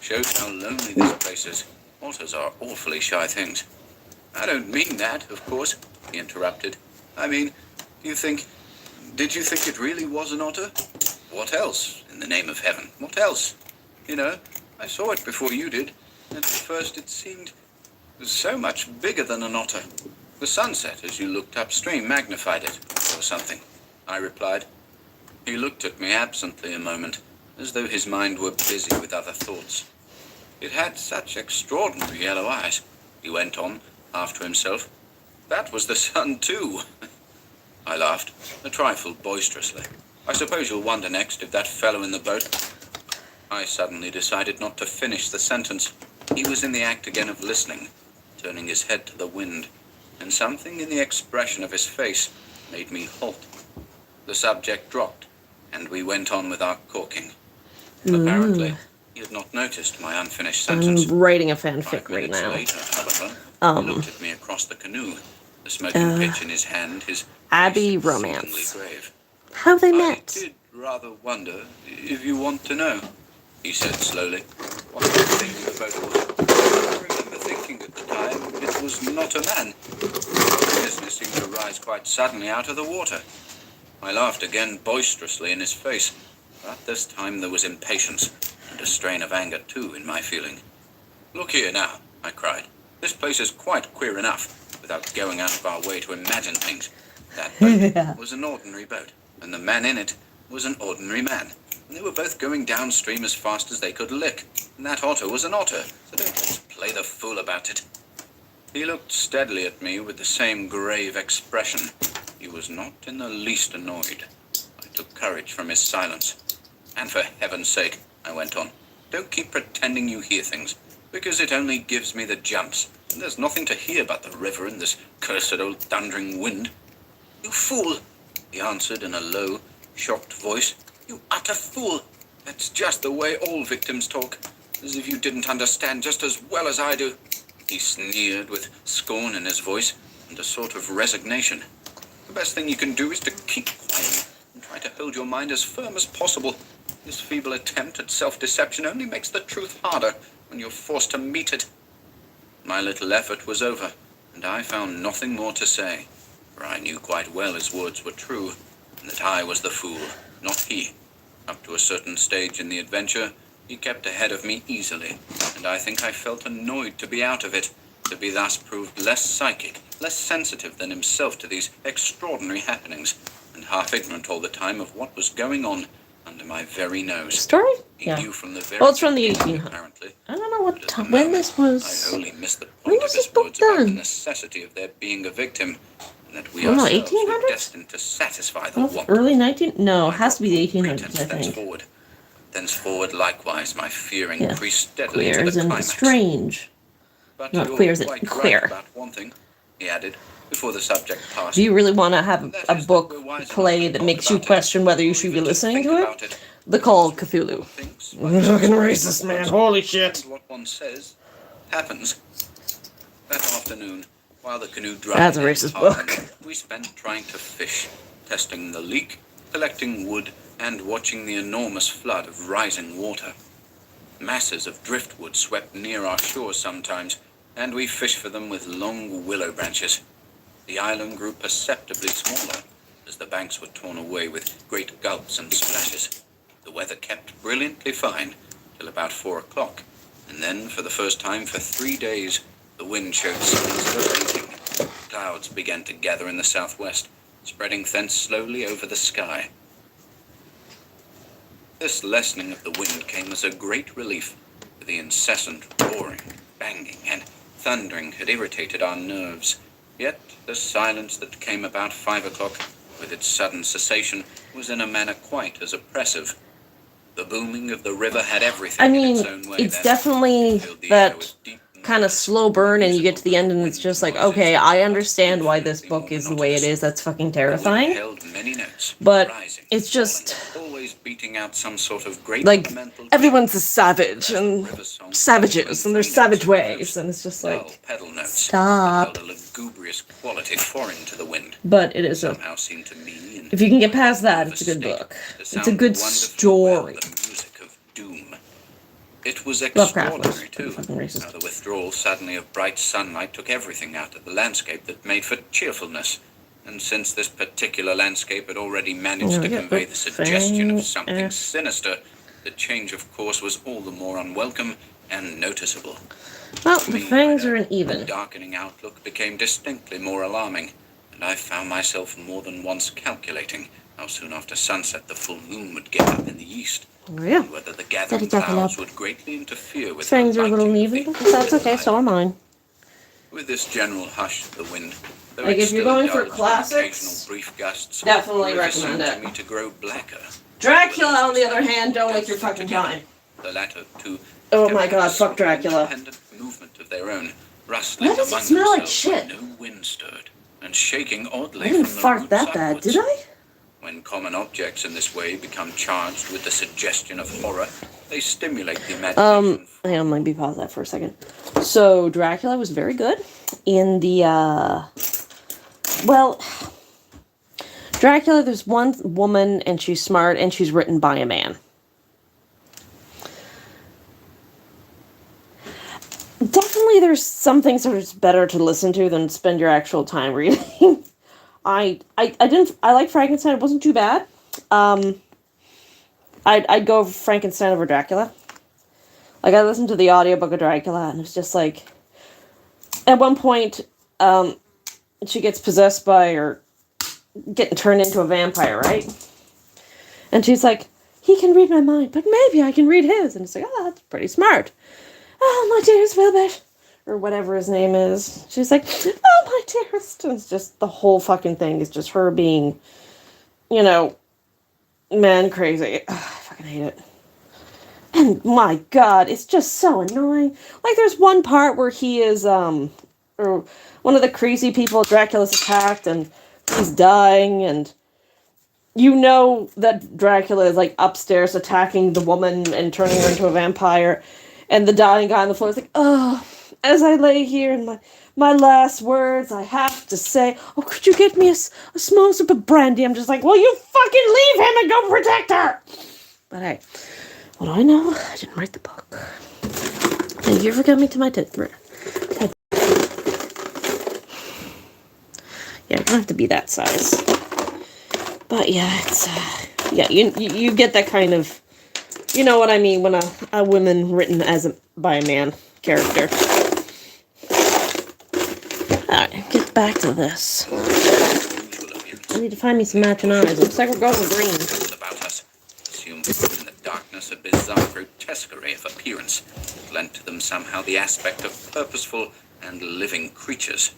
Shows how lonely this place is. Otters are awfully shy things. I don't mean that, of course, he interrupted. I mean, did you think it really was an otter? What else, in the name of heaven? What else? You know, I saw it before you did, and at first it seemed so much bigger than an otter. The sunset, as you looked upstream, magnified it, or something, I replied. He looked at me absently a moment, as though his mind were busy with other thoughts. It had such extraordinary yellow eyes, he went on, after himself. That was the sun, too. I laughed, a trifle boisterously. I suppose you'll wonder next if that fellow in the boat... I suddenly decided not to finish the sentence. He was in the act again of listening, turning his head to the wind, and something in the expression of his face made me halt. The subject dropped, and we went on with our corking. Apparently, he had not noticed my unfinished sentence. I'm writing a fanfic 5 right minutes now. later, however, he looked at me across the canoe, the smoking pitch in his hand, his Abby face romance. exceedingly grave. How they I met? did rather wonder if you want to know, he said slowly. What did you think about it? I remember thinking at the time it was not a man. The business seemed to rise quite suddenly out of the water. I laughed again boisterously in his face, but this time there was impatience, and a strain of anger too in my feeling. Look here now, I cried. This place is quite queer enough, without going out of our way to imagine things. That boat was an ordinary boat, and the man in it was an ordinary man. And they were both going downstream as fast as they could lick. And that otter was an otter, so don't let's play the fool about it. He looked steadily at me with the same grave expression. He was not in the least annoyed. I took courage from his silence. And for heaven's sake, I went on, don't keep pretending you hear things, because it only gives me the jumps. And there's nothing to hear but the river and this cursed old thundering wind. You fool, he answered in a low, shocked voice. You utter fool. That's just the way all victims talk, as if you didn't understand just as well as I do. He sneered with scorn in his voice. and a sort of resignation. The best thing you can do is to keep quiet and try to hold your mind as firm as possible. This feeble attempt at self-deception only makes the truth harder when you're forced to meet it. My little effort was over, and I found nothing more to say, for I knew quite well his words were true, and that I was the fool, not he. Up to a certain stage in the adventure, he kept ahead of me easily, and I think I felt annoyed to be out of it, to be thus proved less psychic, less sensitive than himself to these extraordinary happenings, and half ignorant all the time of what was going on under my very nose. Story? He knew from the very Well, it's from the beginning, 1800s. apparently. I don't know what But at time, the when moment, this was. I wholly missed the When point was of this his book words about the done? necessity of there being a victim, and that we Oh, no, ourselves 1800s? were destined to satisfy the Well, want. early 19? No, it I has to be the got 1800s, pretense I think. Thenceforward, likewise, my fear Yeah. increased steadily Queer to as the in climax. strange. But Not you're queer as in quite queer. right about one thing, he added, before the subject passed. Do you really want to have That a is that book we're wise enough play to that talk makes you about it, question whether you or should be even listening think to it? about it. The Call of Because Cthulhu. one thinks, Fucking racist, man. Holy shit. What one says happens. That afternoon, while the canoe That's a drifted racist in book. we spent trying to fish, testing the leak, collecting wood, and watching the enormous flood of rising water. Masses of driftwood swept near our shores sometimes, and we fished for them with long willow branches. The island grew perceptibly smaller as the banks were torn away with great gulps and splashes. The weather kept brilliantly fine till about 4 o'clock, and then, for the first time for 3 days, the wind showed signs of abating. Clouds began to gather in the southwest, spreading thence slowly over the sky. This lessening of the wind came as a great relief, for the incessant roaring, banging, and thundering had irritated our nerves. Yet the silence that came about 5 o'clock, with its sudden cessation, was in a manner quite as oppressive. The booming of the river had everything I in mean, its own way. it's then. definitely It filled the air with that deep kind of noise, slow burn, and you get to the end, and it's wind just like, noises, okay, I but understand why this infinitely book more is the way it monotonous. is. That's fucking The wind terrifying. held many notes, But rising, it's just falling, always beating out some sort of great like elemental everyone's a savage tune. and River song savages, and there's three savage notes, ways, and it's just dull like, pedal notes stop. that held a lugubrious quality foreign to the wind. But it is a. Somehow seemed to me, in If you can get past that, of it's a good state, book. to It's a sound good wonderfully well story. the music of doom. It was Lovecraft was extraordinary, too, fucking racist. how the withdrawal suddenly of bright sunlight took everything out of the landscape that made for cheerfulness. And since this particular landscape had already managed to convey the suggestion of something sinister, the change of course was all the more unwelcome and noticeable. Well, To the me, fangs however, are an even. The darkening outlook became distinctly more alarming, and I found myself more than once calculating how soon after sunset the full moon would get up in the east, Oh, yeah. and whether the gathering Steady double clouds up. would greatly interfere with Fangs the are a little lighting of uneven, the but that's okay, so are mine. With this general hush of the wind, though Like, it if you're still going for indulged in classics, occasional brief gusts, definitely the river seemed recommend to it. me to grow blacker. Dracula, on the other hand, don't waste your fucking time. The latter, too, Oh my kept god, a fuck sort of Dracula. independent movement of their own, rustling Why does it among smell like themselves shit? when no wind stirred, and shaking oddly I didn't from the fart roots that bad, upwards. did I? When common objects in this way become charged with the suggestion of horror, they stimulate the imagination. Hang on, let me pause that for a second. So, Dracula was very good in the, well, Dracula, there's one woman, and she's smart, and she's written by a man. Definitely there's some things that are just better to listen to than spend your actual time reading. I like Frankenstein. It wasn't too bad. I'd go Frankenstein over Dracula. Like, I listened to the audiobook of Dracula, and it's just like, at one point, she gets possessed by, or getting turned into a vampire, right? And she's like, he can read my mind, but maybe I can read his. And it's like, oh, that's pretty smart. Oh, my dearest Wilbert, or whatever his name is. She's like, oh, my dearest. And it's just, the whole fucking thing is just her being, you know, man crazy. Ugh, I fucking hate it. And my god, it's just so annoying. Like, there's one part where he is, or one of the crazy people, Dracula's attacked, and he's dying, and you know that Dracula is, like, upstairs attacking the woman and turning her into a vampire, and the dying guy on the floor is like, oh, as I lay here in my last words, I have to say, oh, could you get me a small sip of brandy? I'm just like, well, you fucking leave him and go protect her! But hey, what do I know? I didn't write the book. Thank you for coming to my TED. Yeah, it don't have to be that size. But yeah, it's, yeah, you get that kind of, you know what I mean, when a woman written by a man character. Alright, get back to this. I need to find me some matching eyes. Looks like we're going with green. About us, assumed in the darkness a bizarre grotesquerie of appearance, lent to them somehow the aspect of purposeful and living creatures.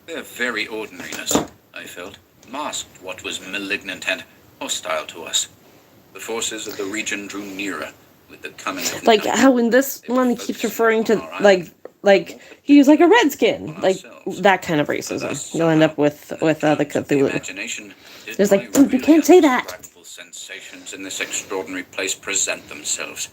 Their very ordinariness, I felt, masked what was malignant and hostile to us. The forces of the region drew nearer with the coming of like night. how in this one he keeps referring to like he's like a redskin, like that kind of racism. You'll end up with the Cthulhu. There's like, dude, you can't say that. Sensations in this extraordinary place present themselves.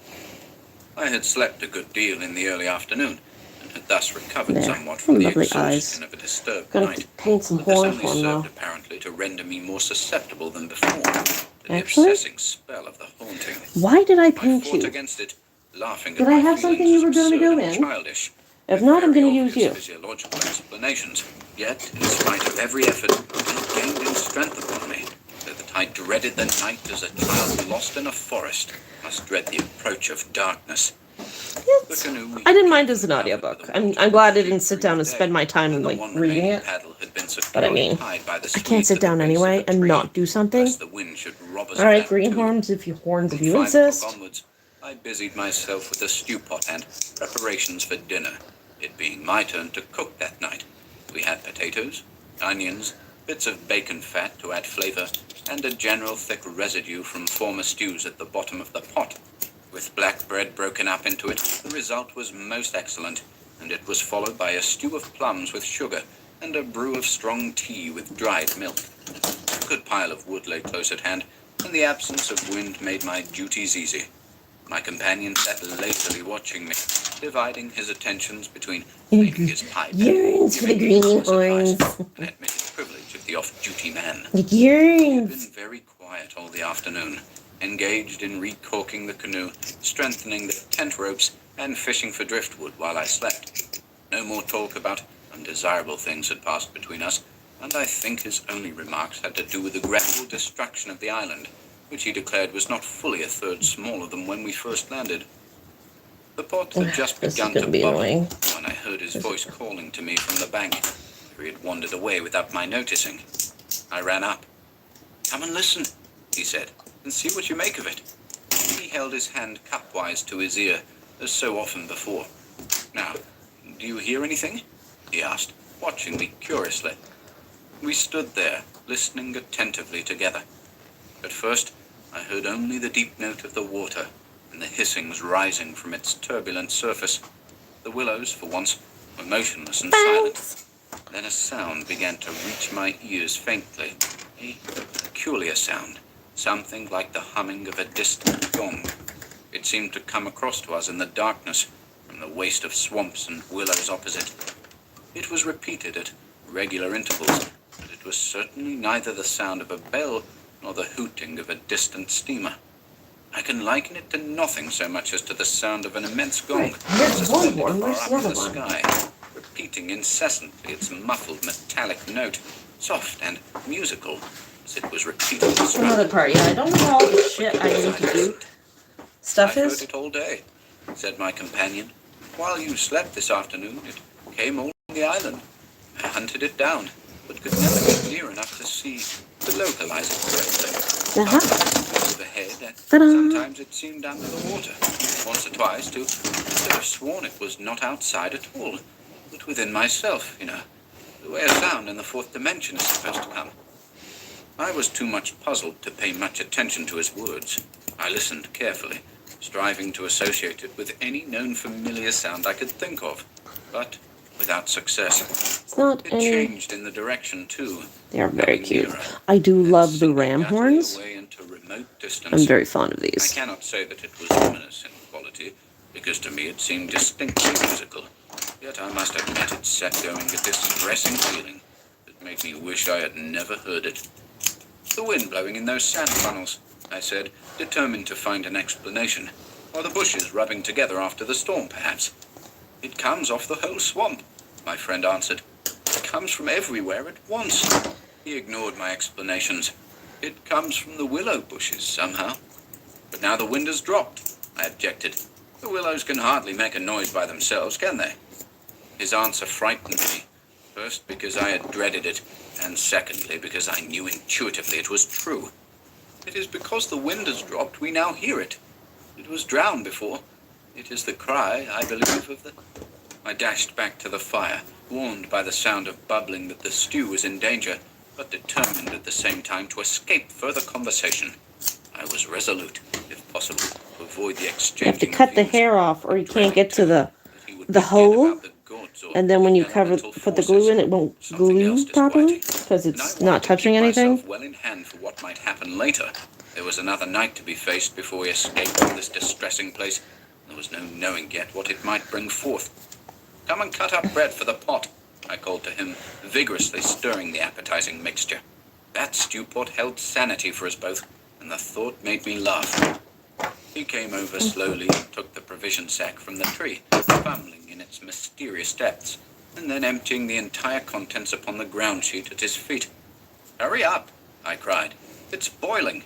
I had slept a good deal in the early afternoon, and had thus recovered somewhat from the exhaustion of a disturbed Gotta night. paint some But this horn only for him, served though. apparently to render me more susceptible than before to the Actually? obsessing spell of the haunting. Why did I I paint fought you? against it, laughing Did at I my have something feelings you were as going to absurd go and in? childish. If with not, I'm very going to use obvious you. physiological explanations. Yet, in spite of every effort, it gained in strength upon me, so that I dreaded the night as a child lost in a forest must dread the approach of darkness. I didn't mind as an audiobook. I'm glad I didn't sit down and spend my time like reading it. But I mean, I can't sit down anyway and not do something. Alright, greenhorns if you insist. I busied myself with a stew pot and preparations for dinner, it being my turn to cook that night. We had potatoes, onions, bits of bacon fat to add flavor, and a general thick residue from former stews at the bottom of the pot. With black bread broken up into it, the result was most excellent, and it was followed by a stew of plums with sugar and a brew of strong tea with dried milk. A good pile of wood lay close at hand, and the absence of wind made my duties easy. My companion sat lazily watching me, dividing his attentions between making his pipe Yearns for the greenhorns. an admitted privilege of the off-duty man. Like He had yearns. been very quiet all the afternoon, engaged in recorking the canoe, strengthening the tent ropes, and fishing for driftwood while I slept. No more talk about undesirable things had passed between us, and I think his only remarks had to do with the gradual destruction of the island, which he declared was not fully a third smaller than when we first landed. The pot had just This is begun gonna to be bubble annoying. when I heard his voice calling to me from the bank, where he had wandered away without my noticing. I ran up. "Come and listen," he said, "and see what you make of it." He held his hand cupwise to his ear, as so often before. "Now, do you hear anything?" he asked, watching me curiously. We stood there, listening attentively together. At first, I heard only the deep note of the water and the hissings rising from its turbulent surface. The willows, for once, were motionless and silent. Then a sound began to reach my ears faintly, a peculiar sound, something like the humming of a distant gong. It seemed to come across to us in the darkness from the waste of swamps and willows opposite. It was repeated at regular intervals, but it was certainly neither the sound of a bell nor the hooting of a distant steamer. I can liken it to nothing so much as to the sound of an immense gong suspended far up in the sky, repeating incessantly its muffled metallic note, soft and musical, as it was repeatedly That's struck. another part. Yeah, I don't know all the shit I need to do. Stuff I've heard is. it all day, said my companion. While you slept this afternoon, it came all on the island. I hunted it down, but could never get near enough to localize it correctly. Overhead, and sometimes it seemed under the water. Once or twice, too, I could have sworn it was not outside at all, but within myself, the way a sound in the fourth dimension is supposed to come. I was too much puzzled to pay much attention to his words. I listened carefully, striving to associate it with any known familiar sound I could think of, but without success. It's not It any. changed in the direction, too. They are very coming cute. nearer, I do and love the sinking ram utterly horns. away into remote distance. I'm very fond of I these. cannot say that it was luminous in quality, because to me it seemed distinctly musical. Yet I must admit it set going a distressing feeling that made me wish I had never heard it. The wind blowing in those sand funnels, I said, determined to find an explanation. Or the bushes rubbing together after the storm, perhaps. It comes off the whole swamp, my friend answered. It comes from everywhere at once. He ignored my explanations. It comes from the willow bushes, somehow. But now the wind has dropped, I objected. The willows can hardly make a noise by themselves, can they? His answer frightened me. First, because I had dreaded it, and secondly, because I knew intuitively it was true. It is because the wind has dropped we now hear it. It was drowned before. It is the cry, I believe, of the... I dashed back to the fire, warned by the sound of bubbling that the stew was in danger, but determined at the same time to escape further conversation. I was resolute, if possible, to avoid the exchanging. You have to cut the hair off, or you can't get to the hole. And then when you put the glue in, it won't glue properly because it's not touching anything. Well in hand for what might happen later. There was another night to be faced before we escaped from this distressing place. There was no knowing yet what it might bring forth. Come and cut up bread for the pot, I called to him, vigorously stirring the appetizing mixture. That stew pot held sanity for us both, and the thought made me laugh. He came over slowly and took the provision sack from the tree, fumbling in its mysterious depths, and then emptying the entire contents upon the ground sheet at his feet. Hurry up, I cried. It's boiling.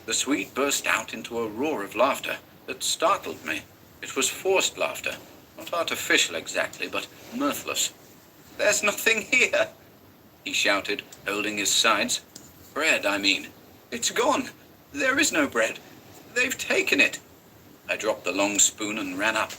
The Swede burst out into a roar of laughter that startled me. It was forced laughter, not artificial exactly, but mirthless. There's nothing here, he shouted, holding his sides. Bread, I mean. It's gone. There is no bread. They've taken it. I dropped the long spoon and ran up.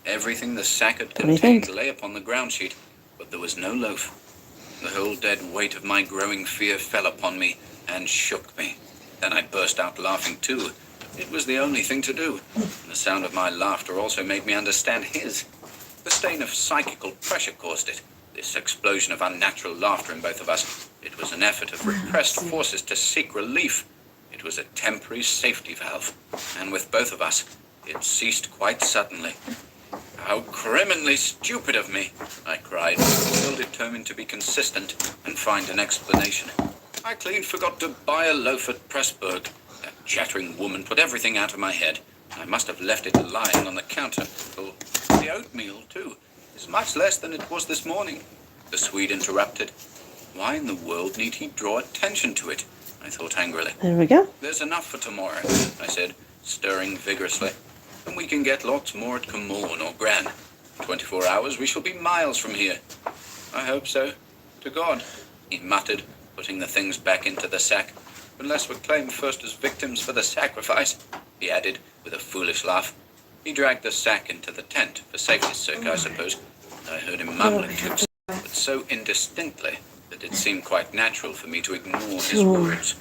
Everything the sack had contained lay upon the ground sheet, but there was no loaf. The whole dead weight of my growing fear fell upon me and shook me. Then I burst out laughing too. It was the only thing to do. The sound of my laughter also made me understand his. The stain of psychical pressure caused it. This explosion of unnatural laughter in both of us. It was an effort of repressed forces to seek relief. It was a temporary safety valve. And with both of us, it ceased quite suddenly. How criminally stupid of me, I cried, still determined to be consistent and find an explanation. I clean forgot to buy a loaf at Pressburg. That chattering woman put everything out of my head. I must have left it lying on the counter. Oh, the oatmeal, too, is much less than it was this morning. The Swede interrupted. Why in the world need he draw attention to it? I thought angrily. There we go. There's enough for tomorrow, I said, stirring vigorously. And we can get lots more at Comorn or Gran. 24 hours, we shall be miles from here. I hope so. To God, he muttered, putting the things back into the sack. Unless we're claimed first as victims for the sacrifice, he added, with a foolish laugh. He dragged the sack into the tent, for safety's sake, I suppose. I heard him mumbling to himself, but so indistinctly that it seemed quite natural for me to ignore his words.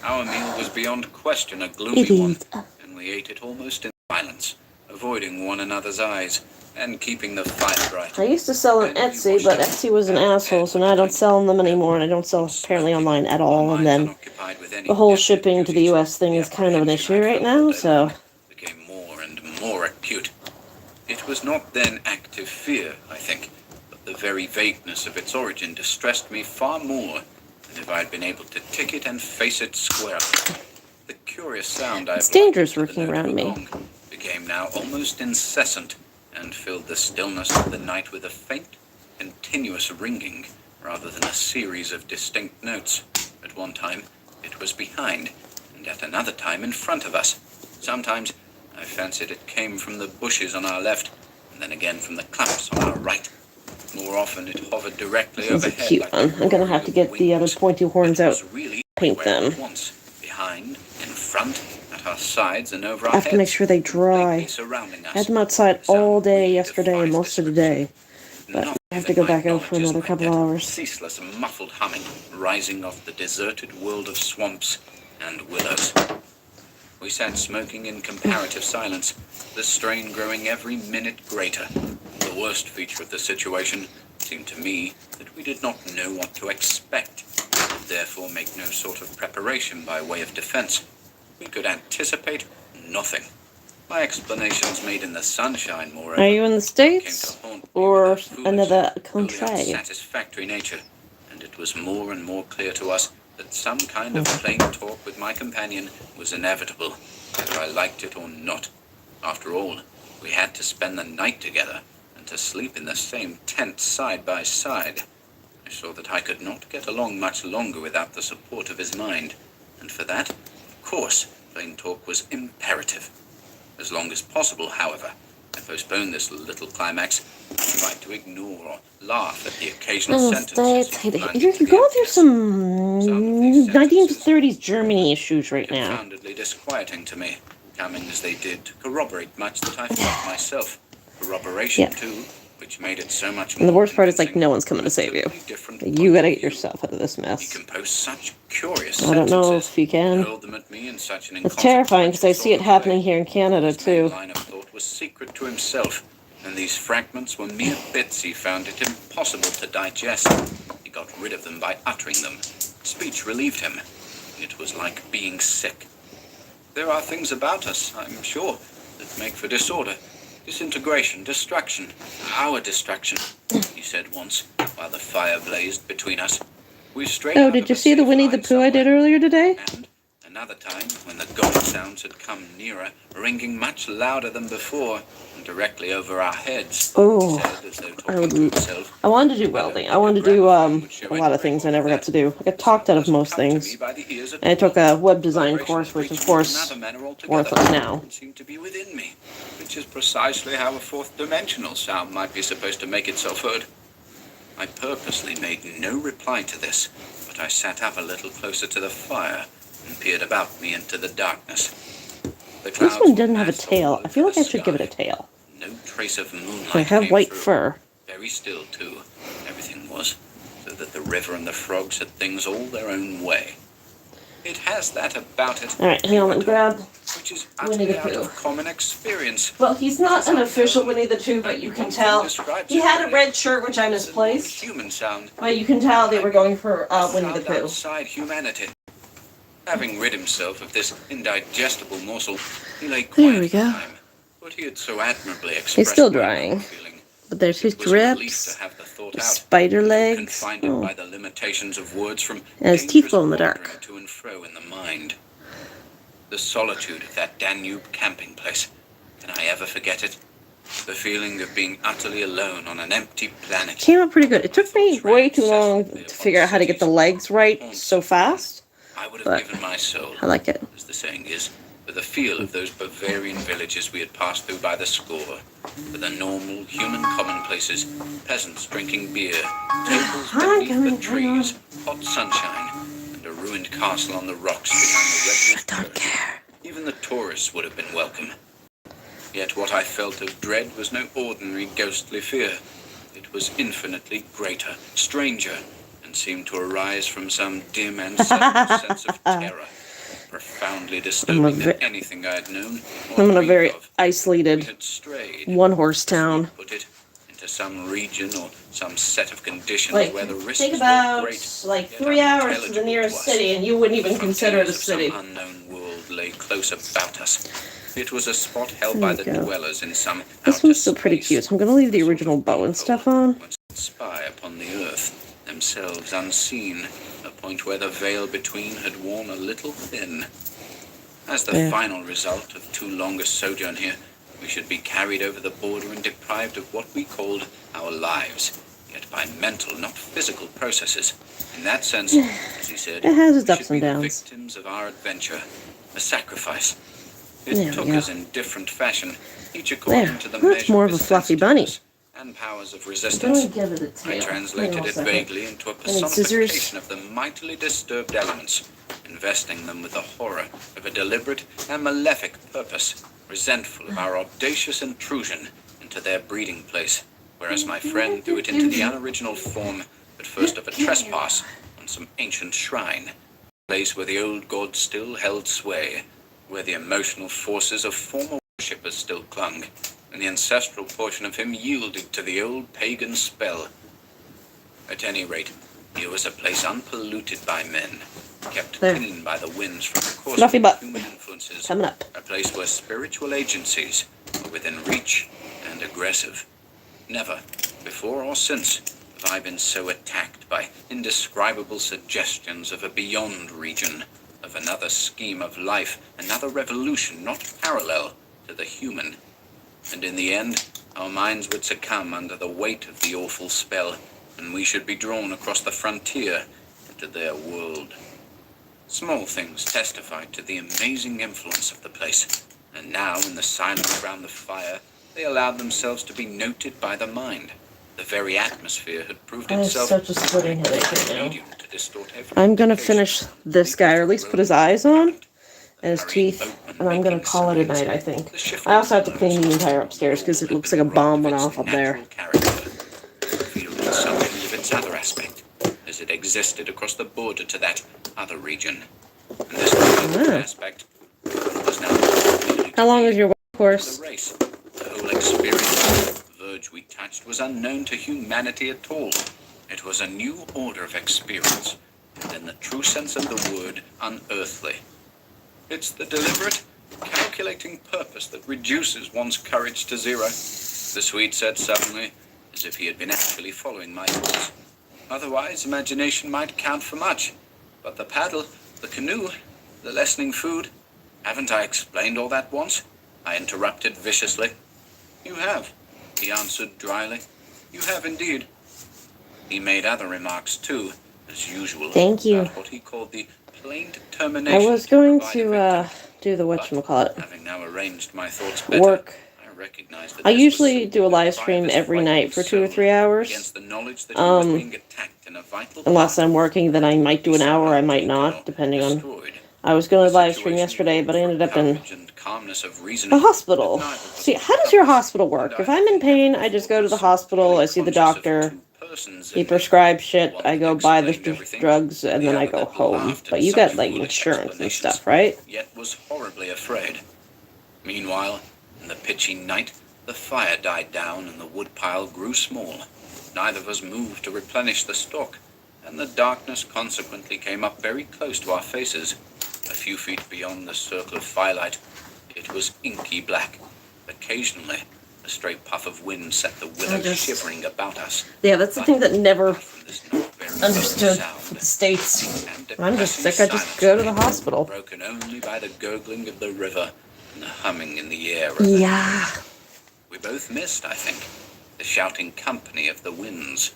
Our meal was beyond question a gloomy one, and we ate it almost in silence, avoiding one another's eyes and keeping the fire bright. I used to sell on Etsy, but Etsy was an asshole, so now I don't sell on them anymore, and I don't sell apparently online at all. And then the whole shipping to the US thing is kind of an issue right now, so... became more and more acute. It was not then active fear, I think, but the very vagueness of its origin distressed me far more than if I had been able to tick it and face it squarely. The curious sound It's dangerous working around me. Became now almost incessant, and filled the stillness of the night with a faint, continuous ringing, rather than a series of distinct notes. At one time, it was behind, and at another time in front of us. Sometimes, I fancied it came from the bushes on our left, and then again from the clumps on our right. More often, it hovered directly overhead. This is a cute one. I'm gonna have to get the other pointy horns out, paint them. Once, behind, in front, at our sides, and over our I have to make heads. sure they dry. I had them outside all day yesterday and most of the day. But I have to go back out for another couple hours. Ceaseless muffled humming rising off the deserted world of swamps and willows. We sat smoking in comparative silence, the strain growing every minute greater. The worst feature of the situation seemed to me that we did not know what to expect, and therefore make no sort of preparation by way of defense. We could anticipate nothing. My explanations made in the sunshine, moreover, Are you in the came States? to haunt me Or with their foolish, another wholly country? unsatisfactory nature, and it was more and more clear to us that some kind of plain talk with my companion was inevitable, whether I liked it or not. After all, we had to spend the night together, and to sleep in the same tent side by side. I saw that I could not get along much longer without the support of his mind, and for that, of course, plain talk was imperative. As long as possible, however, I postponed this little climax, and tried to ignore or laugh at the occasional In the sentences. States, he plunged you're into the going through emptiness. some Some of these sentences 1930s Germany issues right now. confoundedly disquieting to me, coming as they did to corroborate much that I felt myself. Corroboration, Yeah. too, which made it so much more And the worst part is, like, convincing no one's coming to from a save you. totally different You point gotta of get view. yourself out of this He mess. composed such curious I don't know sentences, if you can. hurled them at me in such an It's terrifying because I see it inconsequential sort of happening way. here in Canada His main too. line of thought was secret to himself, and these fragments were mere bits he found it impossible to digest. He got rid of them by uttering them. Speech relieved him. It was like being sick. There are things about us, I'm sure, that make for disorder, disintegration, destruction. Our destruction, he said once, while the fire blazed between us. We've strayed Oh, out did of you a see the safe Winnie the line Pooh I did somewhere. earlier today? And another time, when the gong sounds had come nearer, ringing much louder than before, and directly over our heads, Oh, he said, as though I talking to would. himself, I wanted to do welding. I wanted to do a lot of things I never got to do. I got talked out of most things. And I took a web design course, which of course worthless now. It seemed to be within me, which is precisely how a fourth dimensional sound might be supposed to make itself heard. I purposely made no reply to this, but I sat up a little closer to the fire and peered about me into the darkness. The This clouds one were doesn't have a massed tail. all I feel over like I the should give it a sky. tail. No trace of moonlight I have came white through. fur. Very still, too. Everything was, so that the river and the frogs had things all their own way. It has that about it, Alright, hang on, let me grab. which is Winnie the utterly out Pooh. of common experience. Well, he's not an official Winnie the Pooh, but you can tell. He had a red shirt, which I It's a misplaced. human sound. But you can tell they were going for Winnie the Sound Pooh. outside humanity. Having rid himself of this indigestible morsel, he lay quiet There we for a go. time. But he had so admirably expressed still my drying. feeling. But there's his It was a relief drips, to have the thought his out, spider to legs. confined it Oh. by the limitations of words from And his teeth dangerous glow in the wandering dark. to and fro in the mind. The solitude of that Danube camping place. Can I ever forget it? The feeling of being utterly alone on an empty planet. Came out pretty good. It took me way too long to figure out how to get the legs right so fast. I would have but given my soul, I like it. as the saying is, for the feel of those Bavarian villages we had passed through by the score, for the normal human commonplaces, peasants drinking beer, tables beneath the trees, hot sunshine, and a ruined castle on the rocks behind the redwood. I don't care. Even the tourists would have been welcome. Yet what I felt of dread was no ordinary ghostly fear. It was infinitely greater, stranger, and seemed to arise from some dim and subtle sense of terror, profoundly disturbing than anything I had known or I'm in a dreamed very of. We isolated had strayed, one-horse town. put it, into some region or some set of conditions Like, where the risks think were about great, like yet 3 hours to the unintelligible nearest us. city, and you wouldn't even consider it a Frontiers of city. some unknown world lay close about us. It was a spot held by the There you go. dwellers in some This outer one's still pretty space, cute, so I'm gonna leave the a sort original of bow and beehole stuff on. whence they spy upon the earth, themselves unseen, a point where the veil between had worn a little thin. As the There. final result of too long a sojourn here, we should be carried over the border and deprived of what we called our lives, yet by mental, not physical processes. In that sense, as he said, It has its we ups should be and the downs. victims of our adventure, a sacrifice. It There we took go. us in different fashion, each according There. to the That's measure more of of a his fluffy bunny. sensitiveness and powers of I'm resistance. gonna give it a I tail. translated Hang on a it second. vaguely into a I need scissors. personification of the mightily disturbed elements, investing them with the horror of a deliberate and malefic purpose, resentful of our audacious intrusion into their breeding place, whereas my friend threw it into the unoriginal form, at first of a trespass on some ancient shrine, a place where the old god still held sway, where the emotional forces of former worshippers still clung, and the ancestral portion of him yielded to the old pagan spell. At any rate, here was a place unpolluted by men, kept There. clean by the winds from the course Fluffy of butt. human influences, Coming up. a place where spiritual agencies are within reach and aggressive. Never, before or since, have I been so attacked by indescribable suggestions of a beyond region, of another scheme of life, another revolution not parallel to the human. And in the end, our minds would succumb under the weight of the awful spell, and we should be drawn across the frontier into their world. Small things testified to the amazing influence of the place, and now, in the silence around the fire, they allowed themselves to be noted by the mind. The very atmosphere had proved I have itself such a splitting headache right now. medium to distort every I'm gonna indication finish of this the guy, or at least put his eyes on and his hurrying teeth, boatman and I'm gonna making call it a signs, night, I think. the shifting I also have to clean the willows, entire upstairs because it all looks had like a been bomb robbed went of off its up there. natural character, revealed in something of its other aspect, as it existed across the border to that other region. And this other aspect was now How long is your the course? race. The whole experience, the verge we touched, was unknown to humanity at all. It was a new order of experience, and in the true sense of the word, unearthly. It's the deliberate, calculating purpose that reduces one's courage to zero, the Swede said suddenly, as if he had been actually following my orders. Otherwise, imagination might count for much. But the paddle, the canoe, the lessening food, haven't I explained all that once? I interrupted viciously. You have, he answered dryly. You have indeed. He made other remarks too, as usual. Thank you. About what he called the plain determination. I was going provide to a victim. do the whatchamacallit Having now arranged my thoughts better, work. I recognized that I this was usually simply do a the live cry stream of his every frightened night for 2 or soul 3 hours. against the knowledge that he was being attacked in a vital Unless part I'm working, then I might do an he hour, I might taken not, or depending on. destroyed. I was going to The live stream situation yesterday, but I called ended up for in courage and calmness of the reasoning, hospital. but neither was See, how does your hospital work? and If I I'm in had pain, never I just go before to the been so hospital, I see fully the conscious of doctor, two persons he in me. prescribes shit, One I that go buy the explained everything, drugs, and the then I other go that home. laughed But at you such got, like, foolish insurance and explanations, stuff, right? Yet was horribly afraid. Meanwhile, in the pitchy night, the fire died down and the woodpile grew small. Neither of us moved to replenish the stock, and the darkness consequently came up very close to our faces. A few feet beyond the circle of firelight, it was inky black. Occasionally, a stray puff of wind set the willows shivering about us. Yeah, that's the But thing that never apart from this not very understood sound, for the States. and I'm just depressing sick, I just go to the silence, hospital. broken only by the gurgling of the river and the humming in the air of the Yeah. We both missed, I think, the shouting company of the winds.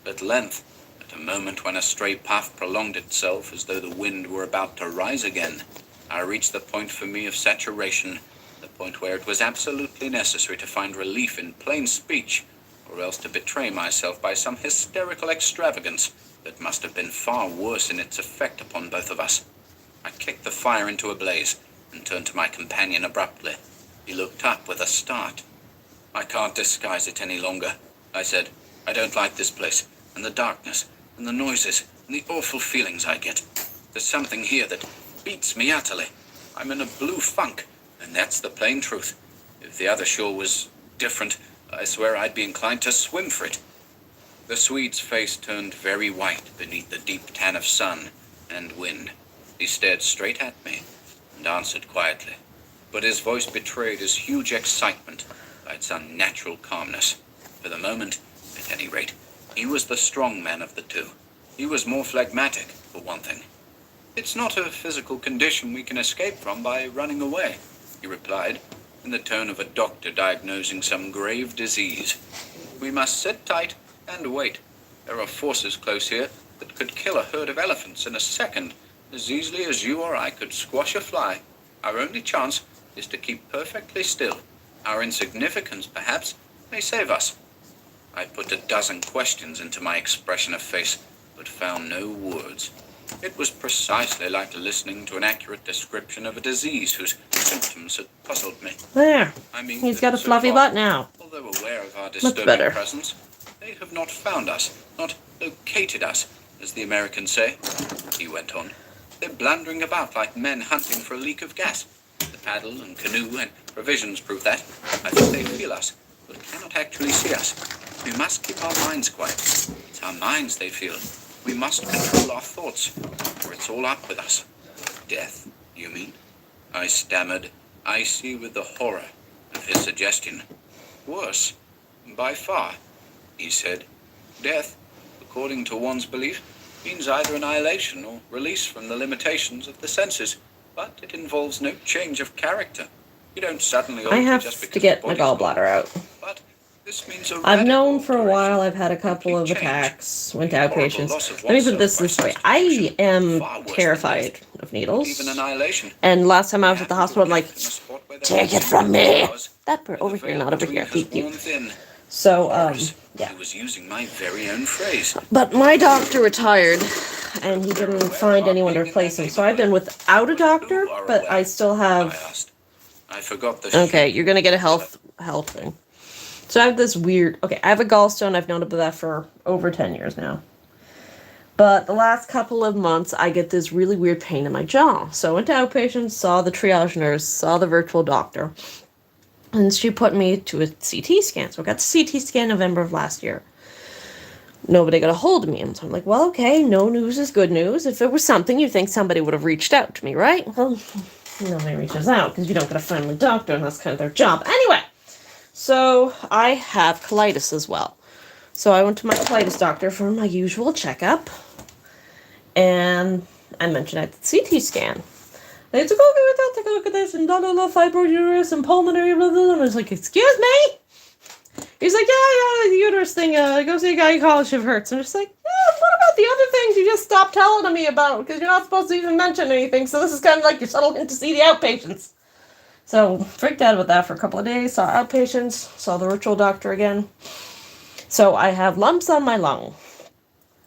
At length, at a moment when a stray puff prolonged itself as though the wind were about to rise again, I reached the point for me of saturation, the point where it was absolutely necessary to find relief in plain speech, or else to betray myself by some hysterical extravagance that must have been far worse in its effect upon both of us. I kicked the fire into a blaze and turned to my companion abruptly. He looked up with a start. I can't disguise it any longer, I said. I don't like this place, and the darkness, and the noises, and the awful feelings I get. There's something here that beats me utterly. I'm in a blue funk, and that's the plain truth. If the other shore was different, I swear I'd be inclined to swim for it. The Swede's face turned very white beneath the deep tan of sun and wind. He stared straight at me and answered quietly, but his voice betrayed his huge excitement by its unnatural calmness. For the moment, at any rate, he was the strong man of the two. He was more phlegmatic, for one thing. It's not a physical condition we can escape from by running away, he replied, in the tone of a doctor diagnosing some grave disease. We must sit tight and wait. There are forces close here that could kill a herd of elephants in a second, as easily as you or I could squash a fly. Our only chance is to keep perfectly still. Our insignificance, perhaps, may save us. I put a dozen questions into my expression of face, but found no words. It was precisely like listening to an accurate description of a disease whose symptoms had puzzled me. There. I mean, He's got a so fluffy far, butt now. although aware of our Much disturbing better. presence, they have not found us, not located us, as the Americans say, he went on. They're blundering about like men hunting for a leak of gas. The paddle and canoe and provisions prove that. I think they feel us, but cannot actually see us. We must keep our minds quiet. It's our minds they feel. We must control our thoughts, or it's all up with us. Death, you mean? I stammered, I see with the horror of his suggestion. Worse, by far, he said. Death, according to one's belief, means either annihilation or release from the limitations of the senses. But it involves no change of character. You don't suddenly I alter have just because to get the my body's gallbladder out. But this means a I've known radical for a alteration, while. I've had a couple of complete change, attacks. Went to horrible loss outpatients. of Let me put oneself this by way. I substitution, am far worse than terrified death, of needles. even annihilation. And last time I was at the Happened hospital, I'm to like, death in a spot where there take was it from me. flowers, That part where over the here, veil not over between here. has Thank you. worn thin. So, Horrors. yeah. He was using my very own phrase. But my doctor retired, and he didn't find anyone to replace him. So I've been without a doctor, but I still I have... asked. I forgot the Okay, sheep. you're gonna get a health thing. So I have this weird... Okay, I have a gallstone. I've known about that for over 10 years now. But the last couple of months, I get this really weird pain in my jaw. So I went to outpatients, saw the triage nurse, saw the virtual doctor. And she put me to a CT scan. So I got the CT scan November of last year. Nobody got a hold of me. And so I'm like, well, okay, no news is good news. If it was something, you'd think somebody would have reached out to me, right? Well, nobody reaches out because you don't get a friendly doctor, and that's kind of their job. Anyway, so I have colitis as well. So I went to my colitis doctor for my usual checkup. And I mentioned I had the CT scan. They took a look at this, and fibroid uterus and pulmonary, blah, blah, blah. And I was like, excuse me? He's like, yeah, the uterus thing, go see a gynecologist if it hurts. I'm just like, yeah, what about the other things you just stopped telling me about? Because you're not supposed to even mention anything, so this is kind of like you're settling to see the outpatients. So, freaked out about that for a couple of days, saw outpatients, saw the ritual doctor again. So, I have lumps on my lung.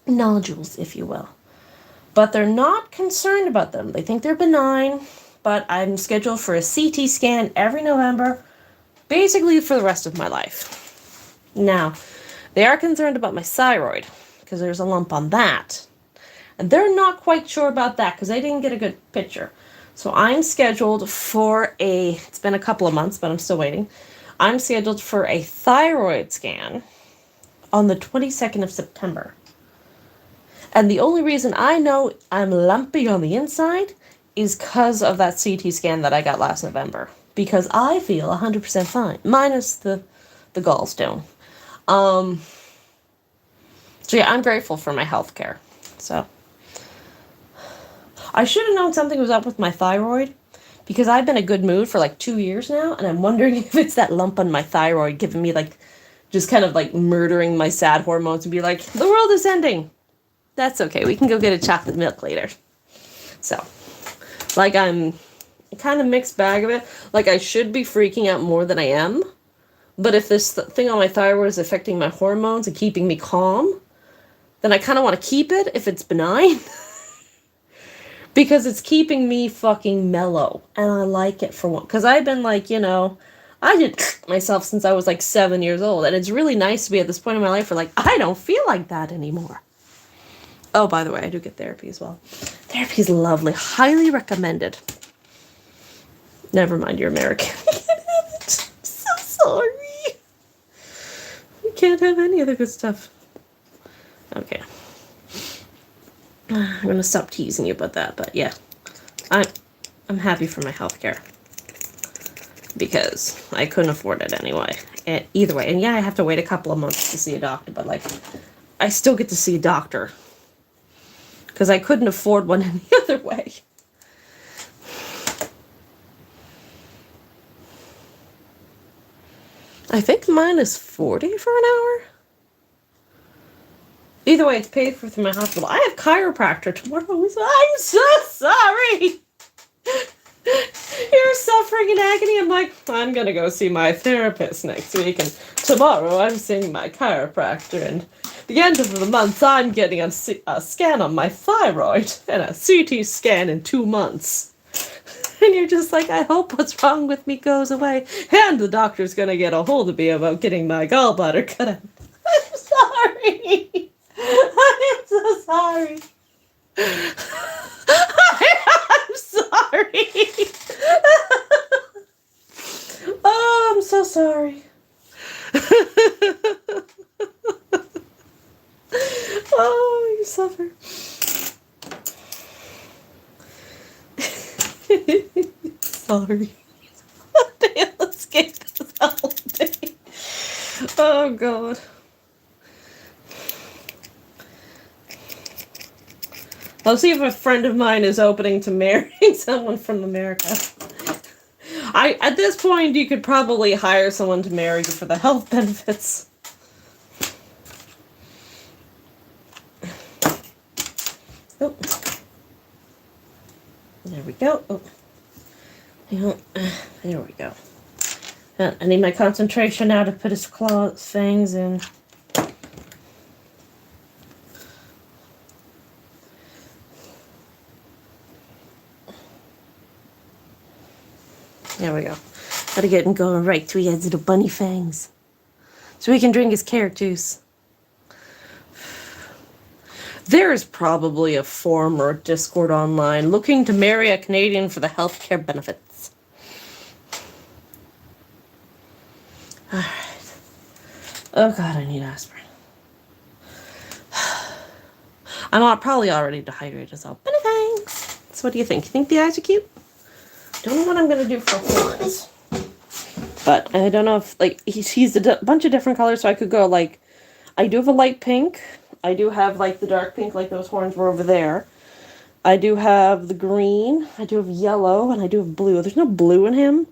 Nodules, if you will. But they're not concerned about them. They think they're benign, but I'm scheduled for a CT scan every November, basically for the rest of my life. Now, they are concerned about my thyroid, because there's a lump on that. And they're not quite sure about that, because I didn't get a good picture. So I'm scheduled for it's been a couple of months, but I'm still waiting. I'm scheduled for a thyroid scan on the 22nd of September. And the only reason I know I'm lumpy on the inside is because of that CT scan that I got last November. Because I feel 100% fine, minus the gallstone. So yeah, I'm grateful for my health care. So I should have known something was up with my thyroid, because I've been in a good mood for like 2 years now, and I'm wondering if it's that lump on my thyroid giving me like, just kind of like murdering my sad hormones and be like, the world is ending. That's okay. We can go get a chocolate milk later. So, like, I'm kind of mixed bag of it. Like, I should be freaking out more than I am. But if this thing on my thyroid is affecting my hormones and keeping me calm, then I kind of want to keep it if it's benign. Because it's keeping me fucking mellow. And I like it for one. Because I've been like, I did myself since I was like 7 years old. And it's really nice to be at this point in my life where, like, I don't feel like that anymore. Oh, by the way, I do get therapy as well. Therapy is lovely. Highly recommended. Never mind, you're American. You can't have it. I'm so sorry. You can't have any of the good stuff. Okay. I'm going to stop teasing you about that, but yeah. I'm happy for my healthcare. Because I couldn't afford it anyway. Either way. And yeah, I have to wait a couple of months to see a doctor, but like, I still get to see a doctor. Because I couldn't afford one any other way. I think mine is $40 for an hour. Either way, it's paid for through my hospital. I have chiropractor tomorrow. I'm so sorry. You're suffering in agony. I'm like, I'm going to go see my therapist next week. And tomorrow I'm seeing my chiropractor. And the end of the month, I'm getting a scan on my thyroid. And a CT scan in 2 months. And you're just like, I hope what's wrong with me goes away. And the doctor's going to get a hold of me about getting my gallbladder cut out. I'm sorry. I am so sorry. I'm sorry. Oh, I'm so sorry. Oh, you suffer. Sorry. Oh, God. I'll see if a friend of mine is opening to marrying someone from America. At this point, you could probably hire someone to marry you for the health benefits. Oh. There we go. Oh. There we go. I need my concentration now to put his claws, fangs in. There we go. Gotta get him going right to his little bunny fangs. So he can drink his carrot juice. There is probably a forum or a Discord online looking to marry a Canadian for the healthcare benefits. Alright. Oh god, I need aspirin. I'm probably already dehydrated, so bunny fangs. So what do you think? You think the eyes are cute? Don't know what I'm gonna do for horns. But I don't know if, like, he's a bunch of different colors, so I could go, like, I do have a light pink. I do have, like, the dark pink, like those horns were over there. I do have the green. I do have yellow, and I do have blue. There's no blue in him.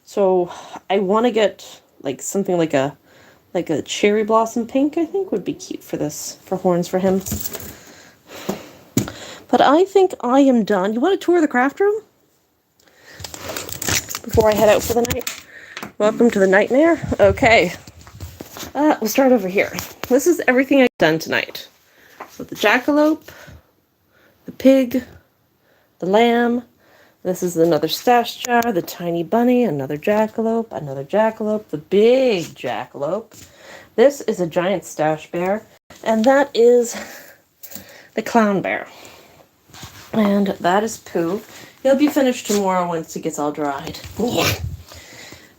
So I want to get, like, something like a cherry blossom pink, I think, would be cute for this, for horns for him. But I think I am done. You want to tour the craft room? Before I head out for the night? Welcome to the nightmare. Okay. We'll start over here. This is everything I've done tonight. So the jackalope, the pig, the lamb. This is another stash jar, the tiny bunny, another jackalope, the big jackalope. This is a giant stash bear, and that is the clown bear. And that is Pooh. He'll be finished tomorrow once he gets all dried. Yeah.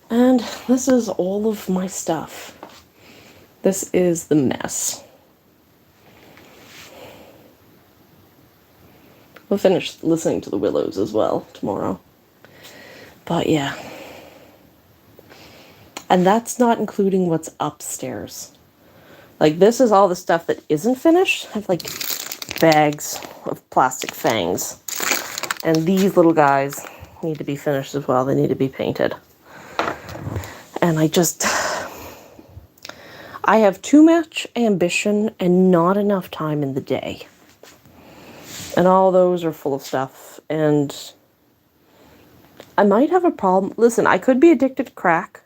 And this is all of my stuff. This is the mess. We'll finish listening to the Willows as well tomorrow. But yeah. And that's not including what's upstairs. Like, this is all the stuff that isn't finished. I have, like, bags of plastic fangs. And these little guys need to be finished as well. They need to be painted. And I have too much ambition and not enough time in the day. And all those are full of stuff. And I might have a problem. Listen, I could be addicted to crack.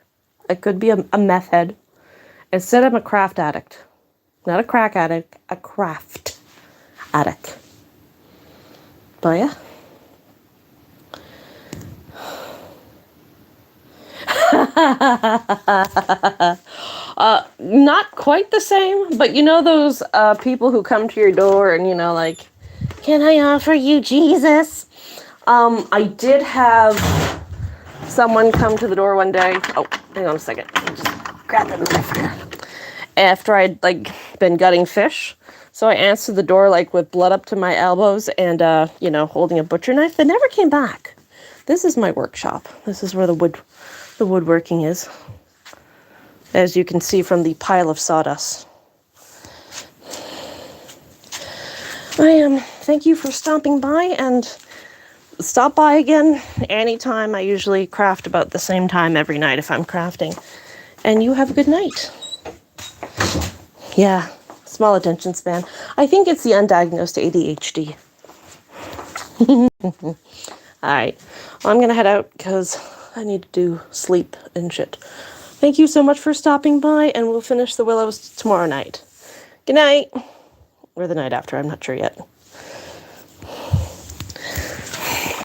I could be a meth head. Instead, I'm a craft addict. Not a crack addict, a craft addict. But yeah. Not quite the same, but you know those people who come to your door and, you know, like, can I offer you Jesus? I did have someone come to the door one day. Oh, hang on a second. Just grab that knife here. After I'd, like, been gutting fish. So I answered the door, like, with blood up to my elbows and, you know, holding a butcher knife. They never came back. This is my workshop. This is where the woodworking is. As you can see from the pile of sawdust. Thank you for stopping by, and stop by again anytime. I usually craft about the same time every night if I'm crafting. And you have a good night. Yeah, small attention span. I think it's the undiagnosed ADHD. Alright, well, I'm going to head out because I need to do sleep and shit. Thank you so much for stopping by, and we'll finish the Willows tomorrow night. Good night. Or the night after, I'm not sure yet.